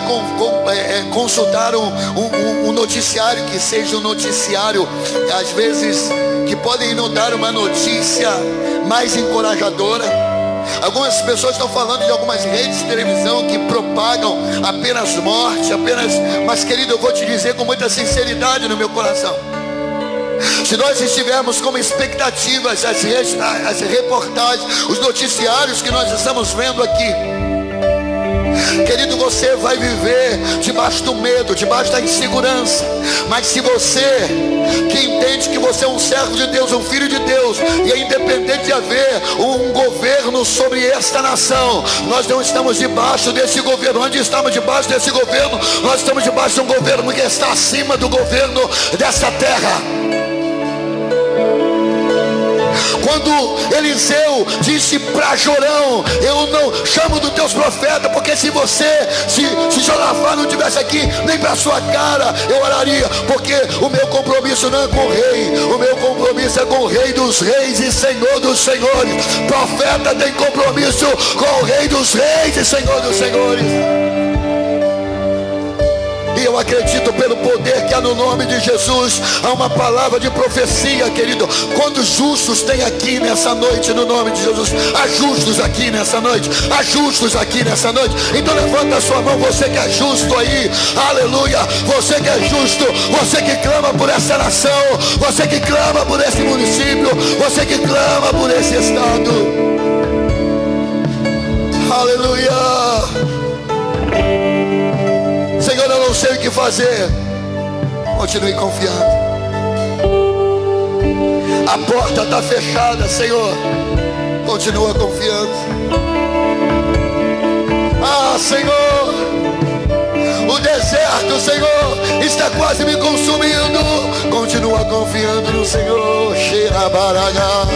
consultar um noticiário, que seja um noticiário, às vezes, que podem nos dar uma notícia mais encorajadora. Algumas pessoas estão falando de algumas redes de televisão que propagam apenas morte, mas, querido, eu vou te dizer com muita sinceridade no meu coração: se nós estivermos como expectativas as reportagens, os noticiários que nós estamos vendo aqui, querido, você vai viver debaixo do medo, debaixo da insegurança. Mas se você, que entende que você é um servo de Deus, um filho de Deus, e é independente de haver um governo sobre esta nação, nós não estamos debaixo desse governo. Onde estamos debaixo desse governo? Nós estamos debaixo de um governo que está acima do governo dessa terra. Quando Eliseu disse para Jorão: eu não chamo dos teus profetas, porque se Josafá não estivesse aqui, nem para sua cara eu oraria, porque o meu compromisso não é com o rei, o meu compromisso é com o Rei dos Reis e Senhor dos Senhores. Profeta tem compromisso com o Rei dos Reis e Senhor dos Senhores. E eu acredito pelo poder que há no nome de Jesus. Há uma palavra de profecia, querido. Quantos justos tem aqui nessa noite no nome de Jesus? Há justos aqui nessa noite. Há justos aqui nessa noite. Então levanta a sua mão, você que é justo aí. Aleluia. Você que é justo. Você que clama por essa nação. Você que clama por esse município. Você que clama por esse estado. Aleluia. Senhor, eu não sei o que fazer. Continue confiando. A porta está fechada, Senhor. Continua confiando. Ah, Senhor, o deserto, Senhor, está quase me consumindo. Continua confiando no Senhor. Xerabaraga.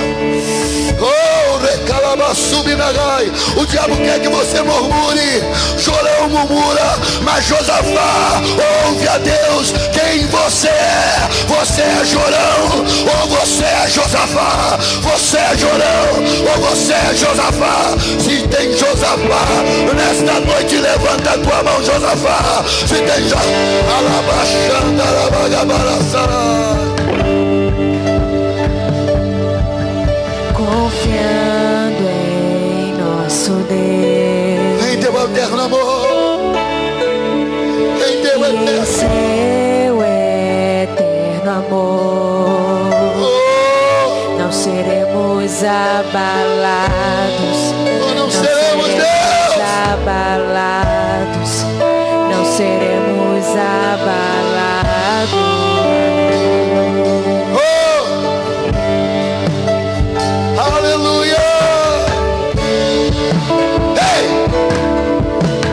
Oh, recalabasubinagai. O diabo quer que você murmure. Jorão murmura, mas Josafá ouve a Deus. Quem você é? Você é Jorão ou você é Josafá? Você é Jorão ou você é Josafá? Se tem Josafá nesta noite, levanta a tua mão, Josafá. Se tem Josafá, alabaxanda, alabagabarasara. Confiando em nosso Deus, Em teu eterno amor, em teu em eterno seu eterno amor, amor. não seremos abalados, Não seremos, Deus. abalados, não seremos abalados. Aleluia! Ei!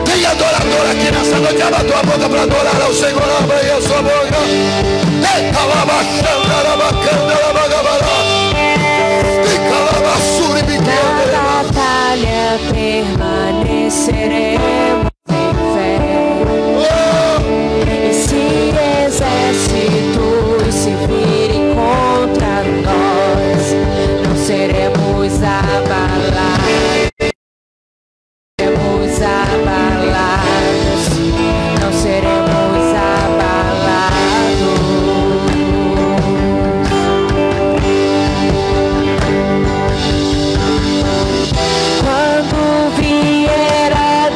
Tem adorador aqui nessa noite. Abra a tua boca para adorar ao Senhor. Abra aí a sua boca. Ei! Alabachanda, alabacanda, alabagabará. E calabassuri, biqueira. Na batalha permaneceremos em fé. E se exércitos se virem contra nós, não seremos abalados, seremos abalados, não seremos abalados. Quando vier a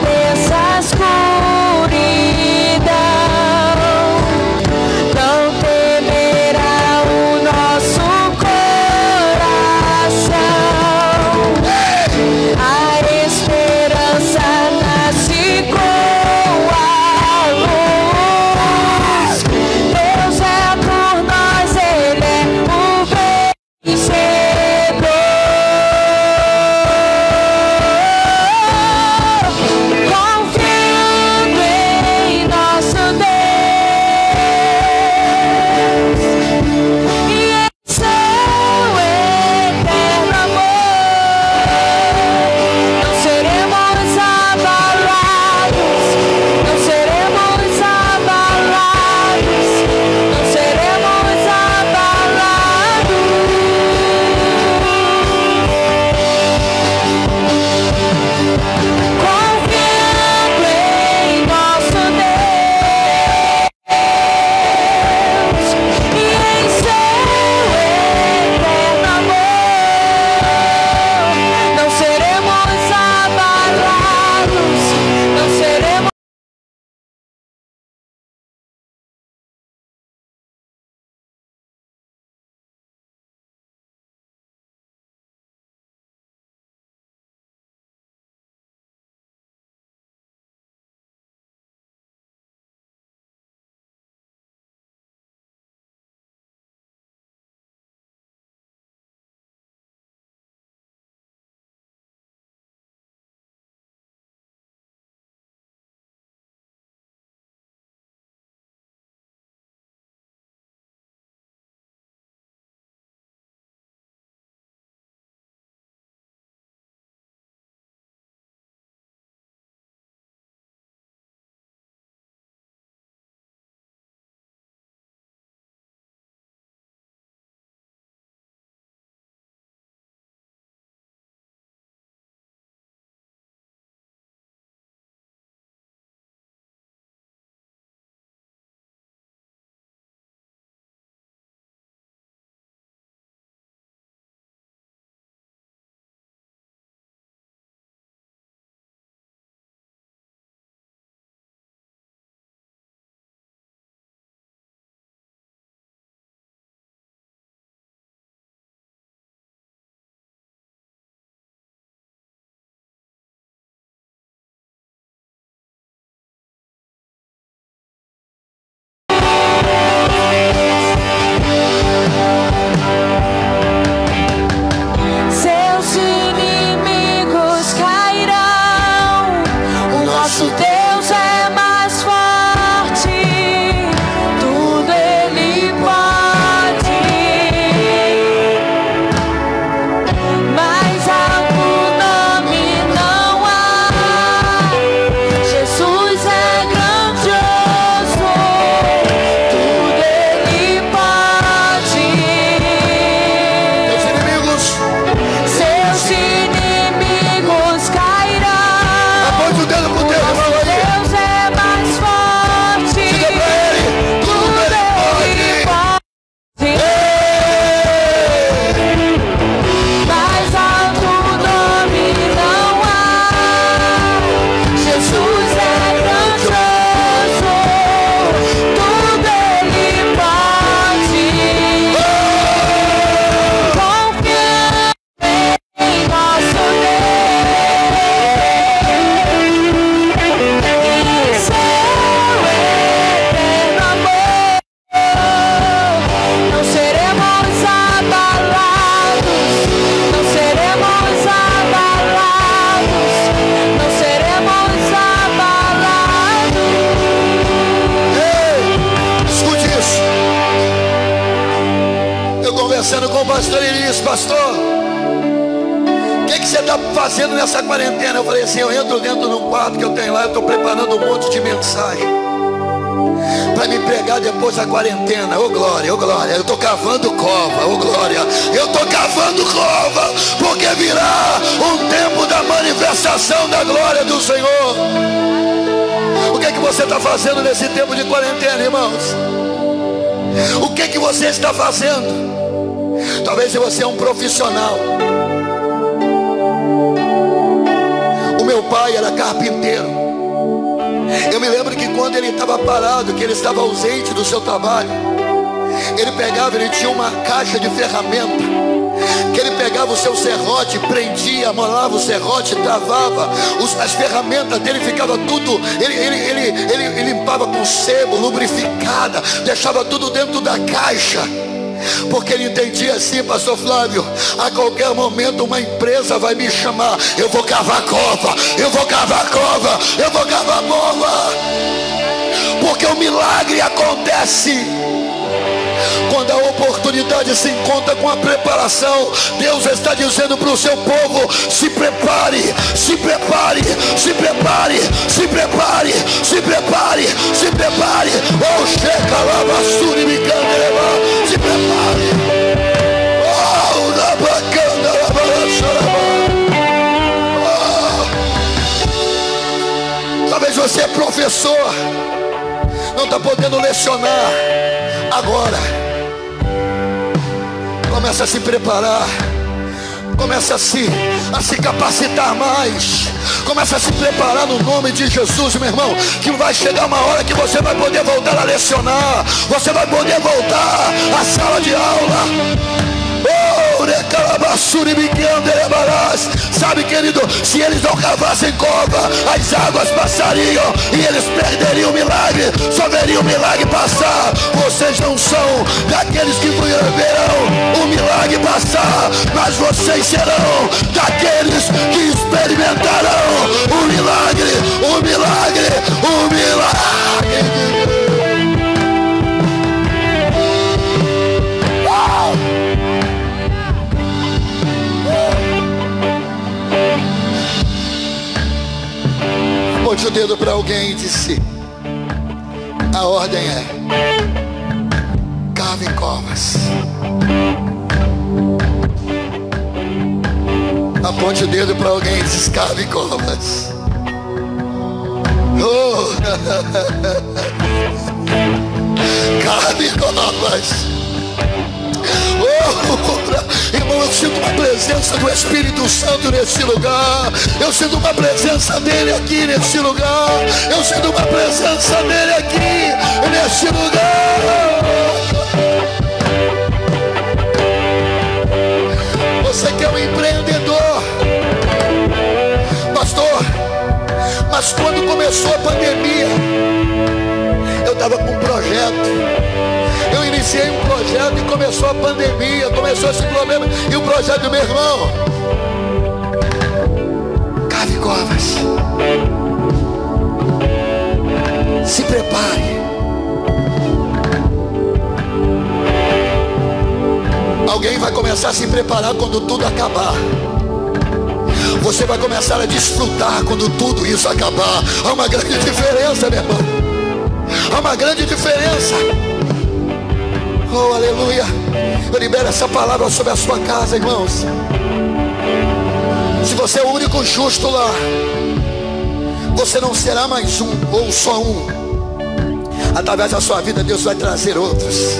com o pastor e disse: pastor, o que você está fazendo nessa quarentena? Eu falei assim: eu entro dentro do quarto que eu tenho lá, eu estou preparando um monte de mensagem para me pregar depois da quarentena. Ô glória, eu estou cavando cova, ô glória, eu estou cavando cova, porque virá um tempo da manifestação da glória do Senhor. O que você está fazendo nesse tempo de quarentena, irmãos? O que você está fazendo? Talvez você é um profissional. O meu pai era carpinteiro. Eu me lembro que quando ele estava parado, que ele estava ausente do seu trabalho, ele tinha uma caixa de ferramenta, que ele pegava o seu serrote, prendia, amolava o serrote, travava, as ferramentas dele ficava tudo, ele limpava com sebo, lubrificada, deixava tudo dentro da caixa. Porque ele entendia assim: pastor Flávio, a qualquer momento uma empresa vai me chamar, eu vou cavar cova, eu vou cavar cova, eu vou cavar cova. Porque o milagre acontece quando a oportunidade se encontra com a preparação. Deus está dizendo para o seu povo: se prepare, se prepare, se prepare, se prepare, se prepare, se prepare. Oh, checa lá, basura e me candeleva. Se prepare. Oh, na bacana, na balança. Talvez você é professor, não está podendo lecionar agora. Começa a se preparar, começa a se capacitar mais, começa a se preparar no nome de Jesus, meu irmão, que vai chegar uma hora que você vai poder voltar a lecionar, você vai poder voltar à sala de aula. Sabe, querido, se eles não cavassem cova, as águas passariam e eles perderiam o milagre, só veriam o milagre passar. Vocês não são daqueles que verão o milagre passar, mas vocês serão daqueles que experimentarão o milagre, o milagre, o milagre. Aponte o dedo para alguém e disse: a ordem é: cave covas. Aponte o dedo para alguém e diz: cave covas. Oh. Cave covas. Irmão, eu sinto uma presença do Espírito Santo nesse lugar. Eu sinto uma presença dele aqui nesse lugar. Eu sinto uma presença dele aqui nesse lugar. Você que é um empreendedor, pastor, mas quando começou a pandemia, eu estava com um projeto. Eu iniciei um projeto e começou a pandemia, começou esse problema. E o projeto do meu irmão: cave covas. Se prepare. Alguém vai começar a se preparar quando tudo acabar. Você vai começar a desfrutar quando tudo isso acabar. Há uma grande diferença, meu irmão. Há uma grande diferença. Oh, aleluia. Eu libero essa palavra sobre a sua casa, irmãos. Se você é o único justo lá, você não será mais um ou só um. Através da sua vida Deus vai trazer outros.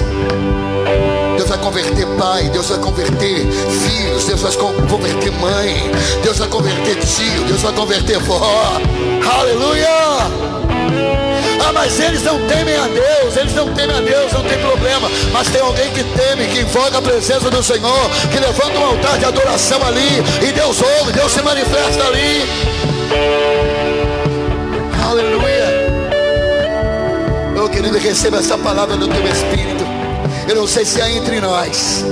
Deus vai converter pai, Deus vai converter filhos, Deus vai converter mãe, Deus vai converter tio, Deus vai converter vó. Aleluia. Ah, mas eles não temem a Deus, eles não temem a Deus, não tem problema. Mas tem alguém que teme, que invoca a presença do Senhor, que levanta um altar de adoração ali, e Deus ouve, Deus se manifesta ali. Aleluia. Oh, querido, receba essa palavra no teu espírito. Eu não sei se há entre nós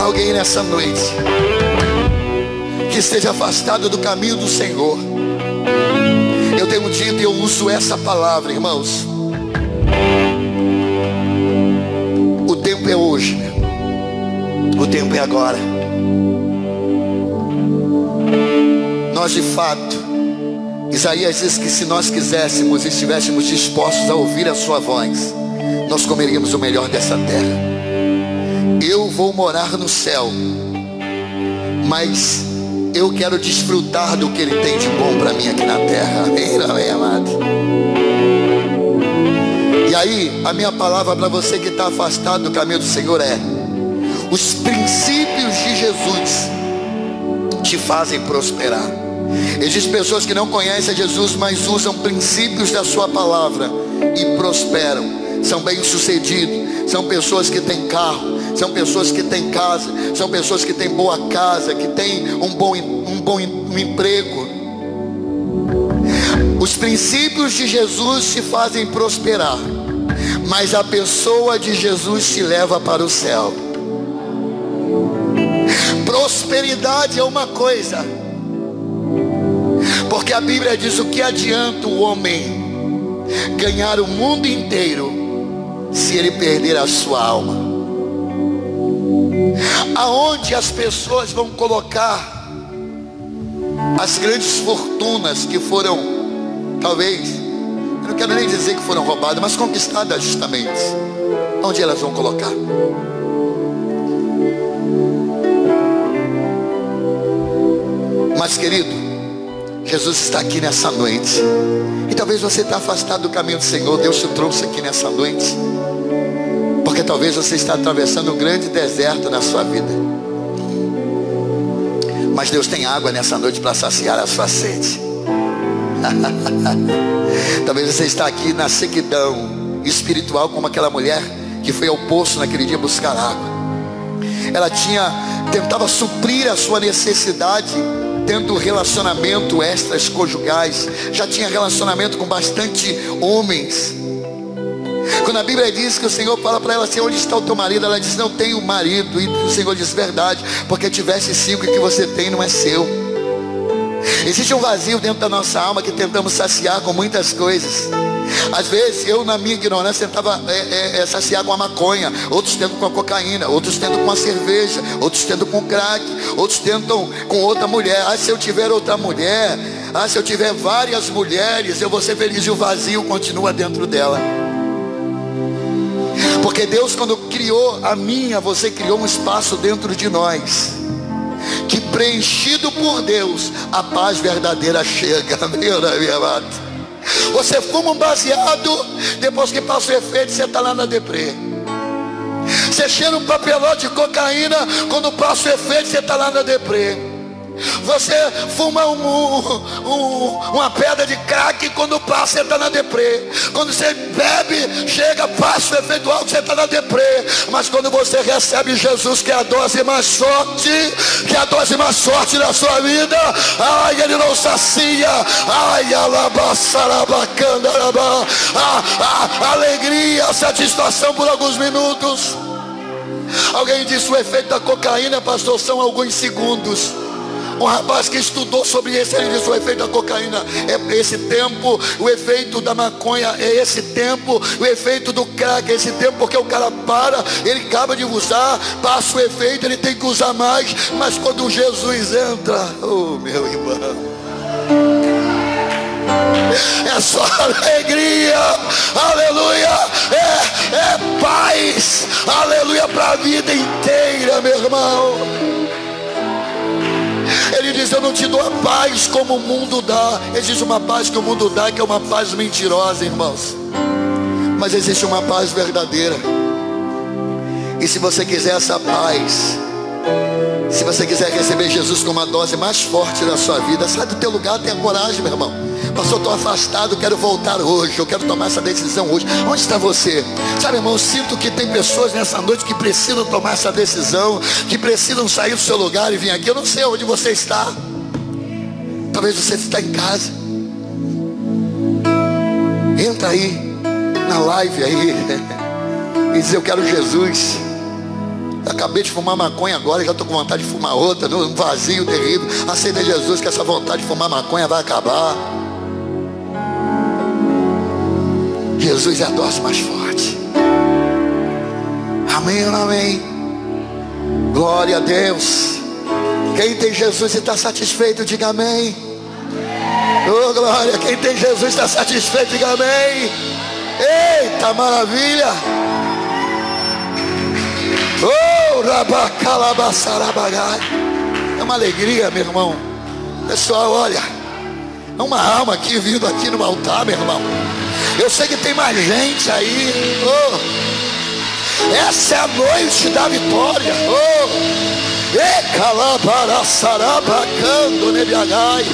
alguém nessa noite que esteja afastado do caminho do Senhor. Eu tenho dito e eu uso essa palavra, irmãos. O tempo é hoje. tempo é agora. Nós de fato, Isaías diz que se nós quiséssemos e estivéssemos dispostos a ouvir a sua voz, nós comeríamos o melhor dessa terra. Eu vou morar no céu, mas eu quero desfrutar do que Ele tem de bom para mim aqui na terra. Amém, amado? E aí, a minha palavra para você que está afastado do caminho do Senhor é: os princípios de Jesus te fazem prosperar. Existem pessoas que não conhecem Jesus, mas usam princípios da sua palavra e prosperam, são bem-sucedidos. São pessoas que têm carro, são pessoas que têm casa, são pessoas que têm boa casa, que têm um bom emprego. Os princípios de Jesus te fazem prosperar, mas a pessoa de Jesus te leva para o céu. Prosperidade é uma coisa, porque a Bíblia diz: o que adianta o homem ganhar o mundo inteiro se ele perder a sua alma? Aonde as pessoas vão colocar as grandes fortunas que foram, talvez, eu não quero nem dizer que foram roubadas, mas conquistadas justamente? Onde elas vão colocar? Mas, querido, Jesus está aqui nessa noite. E talvez você está afastado do caminho do Senhor. Deus te trouxe aqui nessa noite porque talvez você está atravessando um grande deserto na sua vida. Mas Deus tem água nessa noite para saciar a sua sede. Talvez você está aqui na sequidão espiritual, como aquela mulher que foi ao poço naquele dia buscar água. Ela tentava suprir a sua necessidade tendo relacionamento extraconjugais, já tinha relacionamento com bastante homens. Quando a Bíblia diz que o Senhor fala para ela assim: onde está o teu marido? Ela diz: não tenho marido. E o Senhor diz: verdade, porque tivesse 5 e que você tem não é seu. Existe um vazio dentro da nossa alma que tentamos saciar com muitas coisas. Às vezes eu, na minha ignorância, tentava saciar com a maconha, outros tentam com a cocaína, outros tentam com a cerveja, outros tentam com crack, outros tentam com outra mulher. Se eu tiver outra mulher, se eu tiver várias mulheres, eu vou ser feliz. E o vazio continua dentro dela. Porque Deus, quando criou a minha, você criou um espaço dentro de nós, que preenchido por Deus, a paz verdadeira chega. Meu amado, você fuma um baseado, depois que passa o efeito, você está lá na deprê. Você cheira um papelote de cocaína, quando passa o efeito, você está lá na deprê. Você fuma uma pedra de crack, quando passa, você está na deprê. Quando você bebe, chega, passa o efeito alto, você está na deprê. Mas quando você recebe Jesus, que é a dose mais forte, que é a dose mais forte da sua vida, ai, Ele não sacia. Ai, alabaçarabacandarabá. Alegria, satisfação por alguns minutos. Alguém disse: o efeito da cocaína, pastor, são alguns segundos. Um rapaz que estudou sobre isso, ele disse: o efeito da cocaína é esse tempo, o efeito da maconha é esse tempo, o efeito do crack é esse tempo, porque o cara para, ele acaba de usar, passa o efeito, ele tem que usar mais. Mas quando Jesus entra, oh meu irmão, é só alegria, aleluia, é paz, aleluia, para a vida inteira, meu irmão. Ele diz: eu não te dou a paz como o mundo dá. Existe uma paz que o mundo dá, que é uma paz mentirosa, irmãos. Mas existe uma paz verdadeira. E se você quiser essa paz, se você quiser receber Jesus com uma dose mais forte da sua vida, sai do teu lugar, tenha coragem, meu irmão. Pastor, estou afastado, quero voltar hoje, eu quero tomar essa decisão hoje. Onde está você? Sabe, irmão, eu sinto que tem pessoas nessa noite que precisam tomar essa decisão, que precisam sair do seu lugar e vir aqui. Eu não sei onde você está. Talvez você está em casa. Entra aí na live aí e diz: eu quero Jesus. Acabei de fumar maconha agora, já estou com vontade de fumar outra, num vazio terrível. Aceita Jesus, que essa vontade de fumar maconha vai acabar. Jesus é a dose mais forte. Amém ou não amém? Glória a Deus. Quem tem Jesus e está satisfeito, diga amém. Oh, glória. Quem tem Jesus e está satisfeito, diga amém. Eita, maravilha. Oh, rabacalabassarabagai. É uma alegria, meu irmão. Pessoal, olha, é uma alma aqui vindo aqui no altar, meu irmão. Eu sei que tem mais gente aí. Oh, essa é a noite da vitória. Oh, Ecalabarasarabacando nebiagai.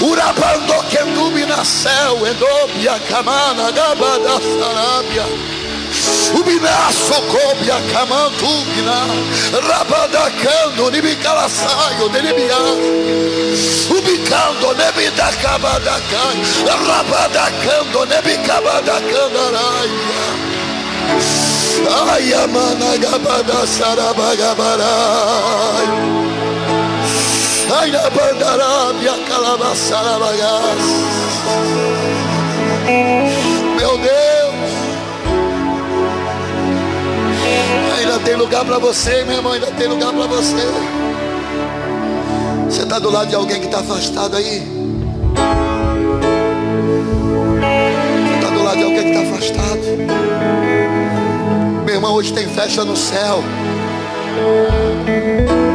Urabando kendubi na céu, endobia camana gabada sarabia. Ubina socobia camantubina. Rabadacando nibicalasaio denebia. Ubicando nebidacabadacai. Rabadacando nebicabadacandaraia. Ai, amana gabada sarabagabarai. Ai, na bandarabia calabasarabagas. Meu Deus. Ainda tem lugar para você, meu irmão. Ainda tem lugar para você. Você está do lado de alguém que está afastado aí? Você está do lado de alguém que está afastado? Meu irmão, hoje tem festa no céu.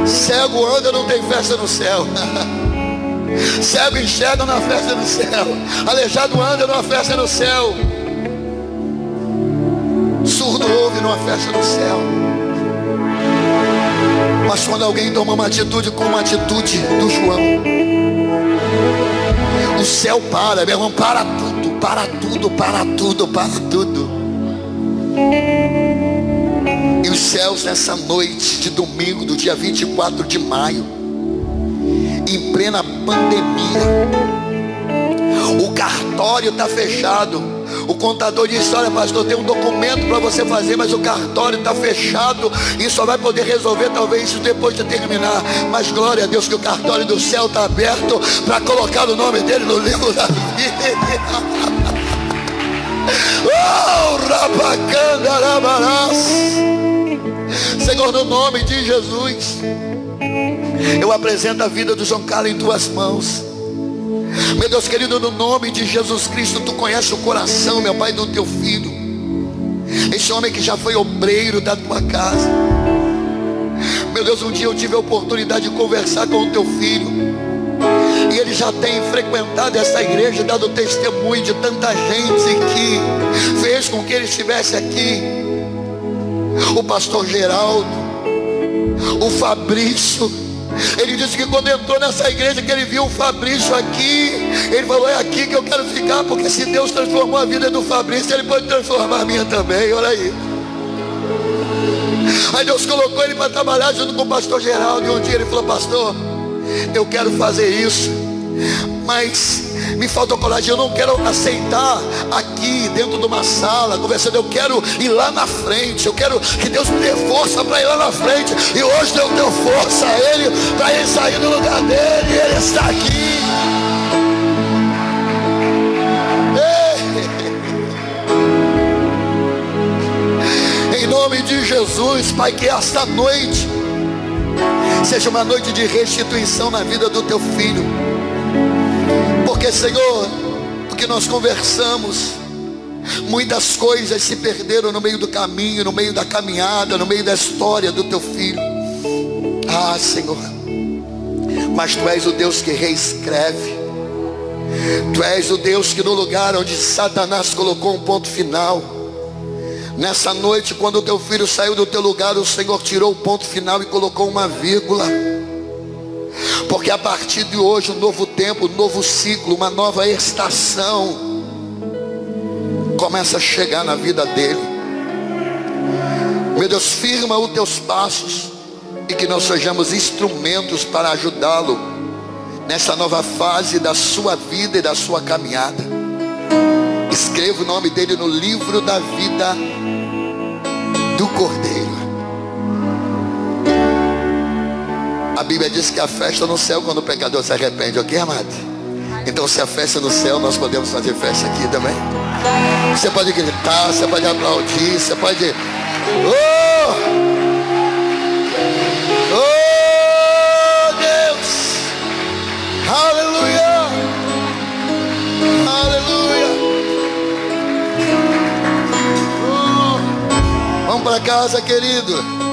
Cego anda, não tem festa no céu. Cego enxerga na festa no céu. Aleijado anda numa festa no céu. Surdo ouve numa festa no céu. Mas quando alguém toma uma atitude como a atitude do João, o céu para, meu irmão, para tudo, para tudo, para tudo, para tudo. E os céus nessa noite de domingo, do dia 24 de maio, em plena pandemia, o cartório está fechado. O contador disse: olha, pastor, tem um documento para você fazer, mas o cartório está fechado e só vai poder resolver talvez isso depois de terminar. Mas glória a Deus que o cartório do céu está aberto para colocar o nome dele no livro da vida. Oh, rabacandarabarás. Senhor, no nome de Jesus, eu apresento a vida do João Carlos em tuas mãos. Meu Deus querido, no nome de Jesus Cristo, tu conheces o coração, meu Pai, do teu filho. Esse homem que já foi obreiro da tua casa. Meu Deus, um dia eu tive a oportunidade de conversar com o teu filho, e ele já tem frequentado essa igreja, dado testemunho de tanta gente que fez com que ele estivesse aqui. O pastor Geraldo, o Fabrício. Ele disse que quando entrou nessa igreja, que ele viu o Fabrício aqui, ele falou: é aqui que eu quero ficar, porque se Deus transformou a vida do Fabrício, Ele pode transformar a minha também. Olha aí. Aí Deus colocou ele para trabalhar junto com o pastor Geraldo. E um dia ele falou: pastor, eu quero fazer isso, mas me falta coragem. Eu não quero aceitar aqui dentro de uma sala conversando. Eu quero ir lá na frente. Eu quero que Deus me dê força para ir lá na frente. E hoje Deus deu força a ele, para ele sair do lugar dele. E ele está aqui. Em nome de Jesus, Pai, que esta noite seja uma noite de restituição na vida do teu filho. Porque, Senhor, o que nós conversamos, muitas coisas se perderam no meio do caminho, no meio da caminhada, no meio da história do teu filho. Ah, Senhor, mas Tu és o Deus que reescreve. Tu és o Deus que no lugar onde Satanás colocou um ponto final, nessa noite, quando o teu filho saiu do teu lugar, o Senhor tirou o ponto final e colocou uma vírgula. Porque a partir de hoje, um novo tempo, um novo ciclo, uma nova estação começa a chegar na vida dele. Meu Deus, firma os teus passos e que nós sejamos instrumentos para ajudá-lo nessa nova fase da sua vida e da sua caminhada. Escreva o nome dele no livro da vida do Cordeiro. A Bíblia diz que a festa no céu quando o pecador se arrepende, ok, amado? Então se a festa no céu, nós podemos fazer festa aqui também. Você pode gritar, você pode aplaudir, você pode... Oh! casa, querido.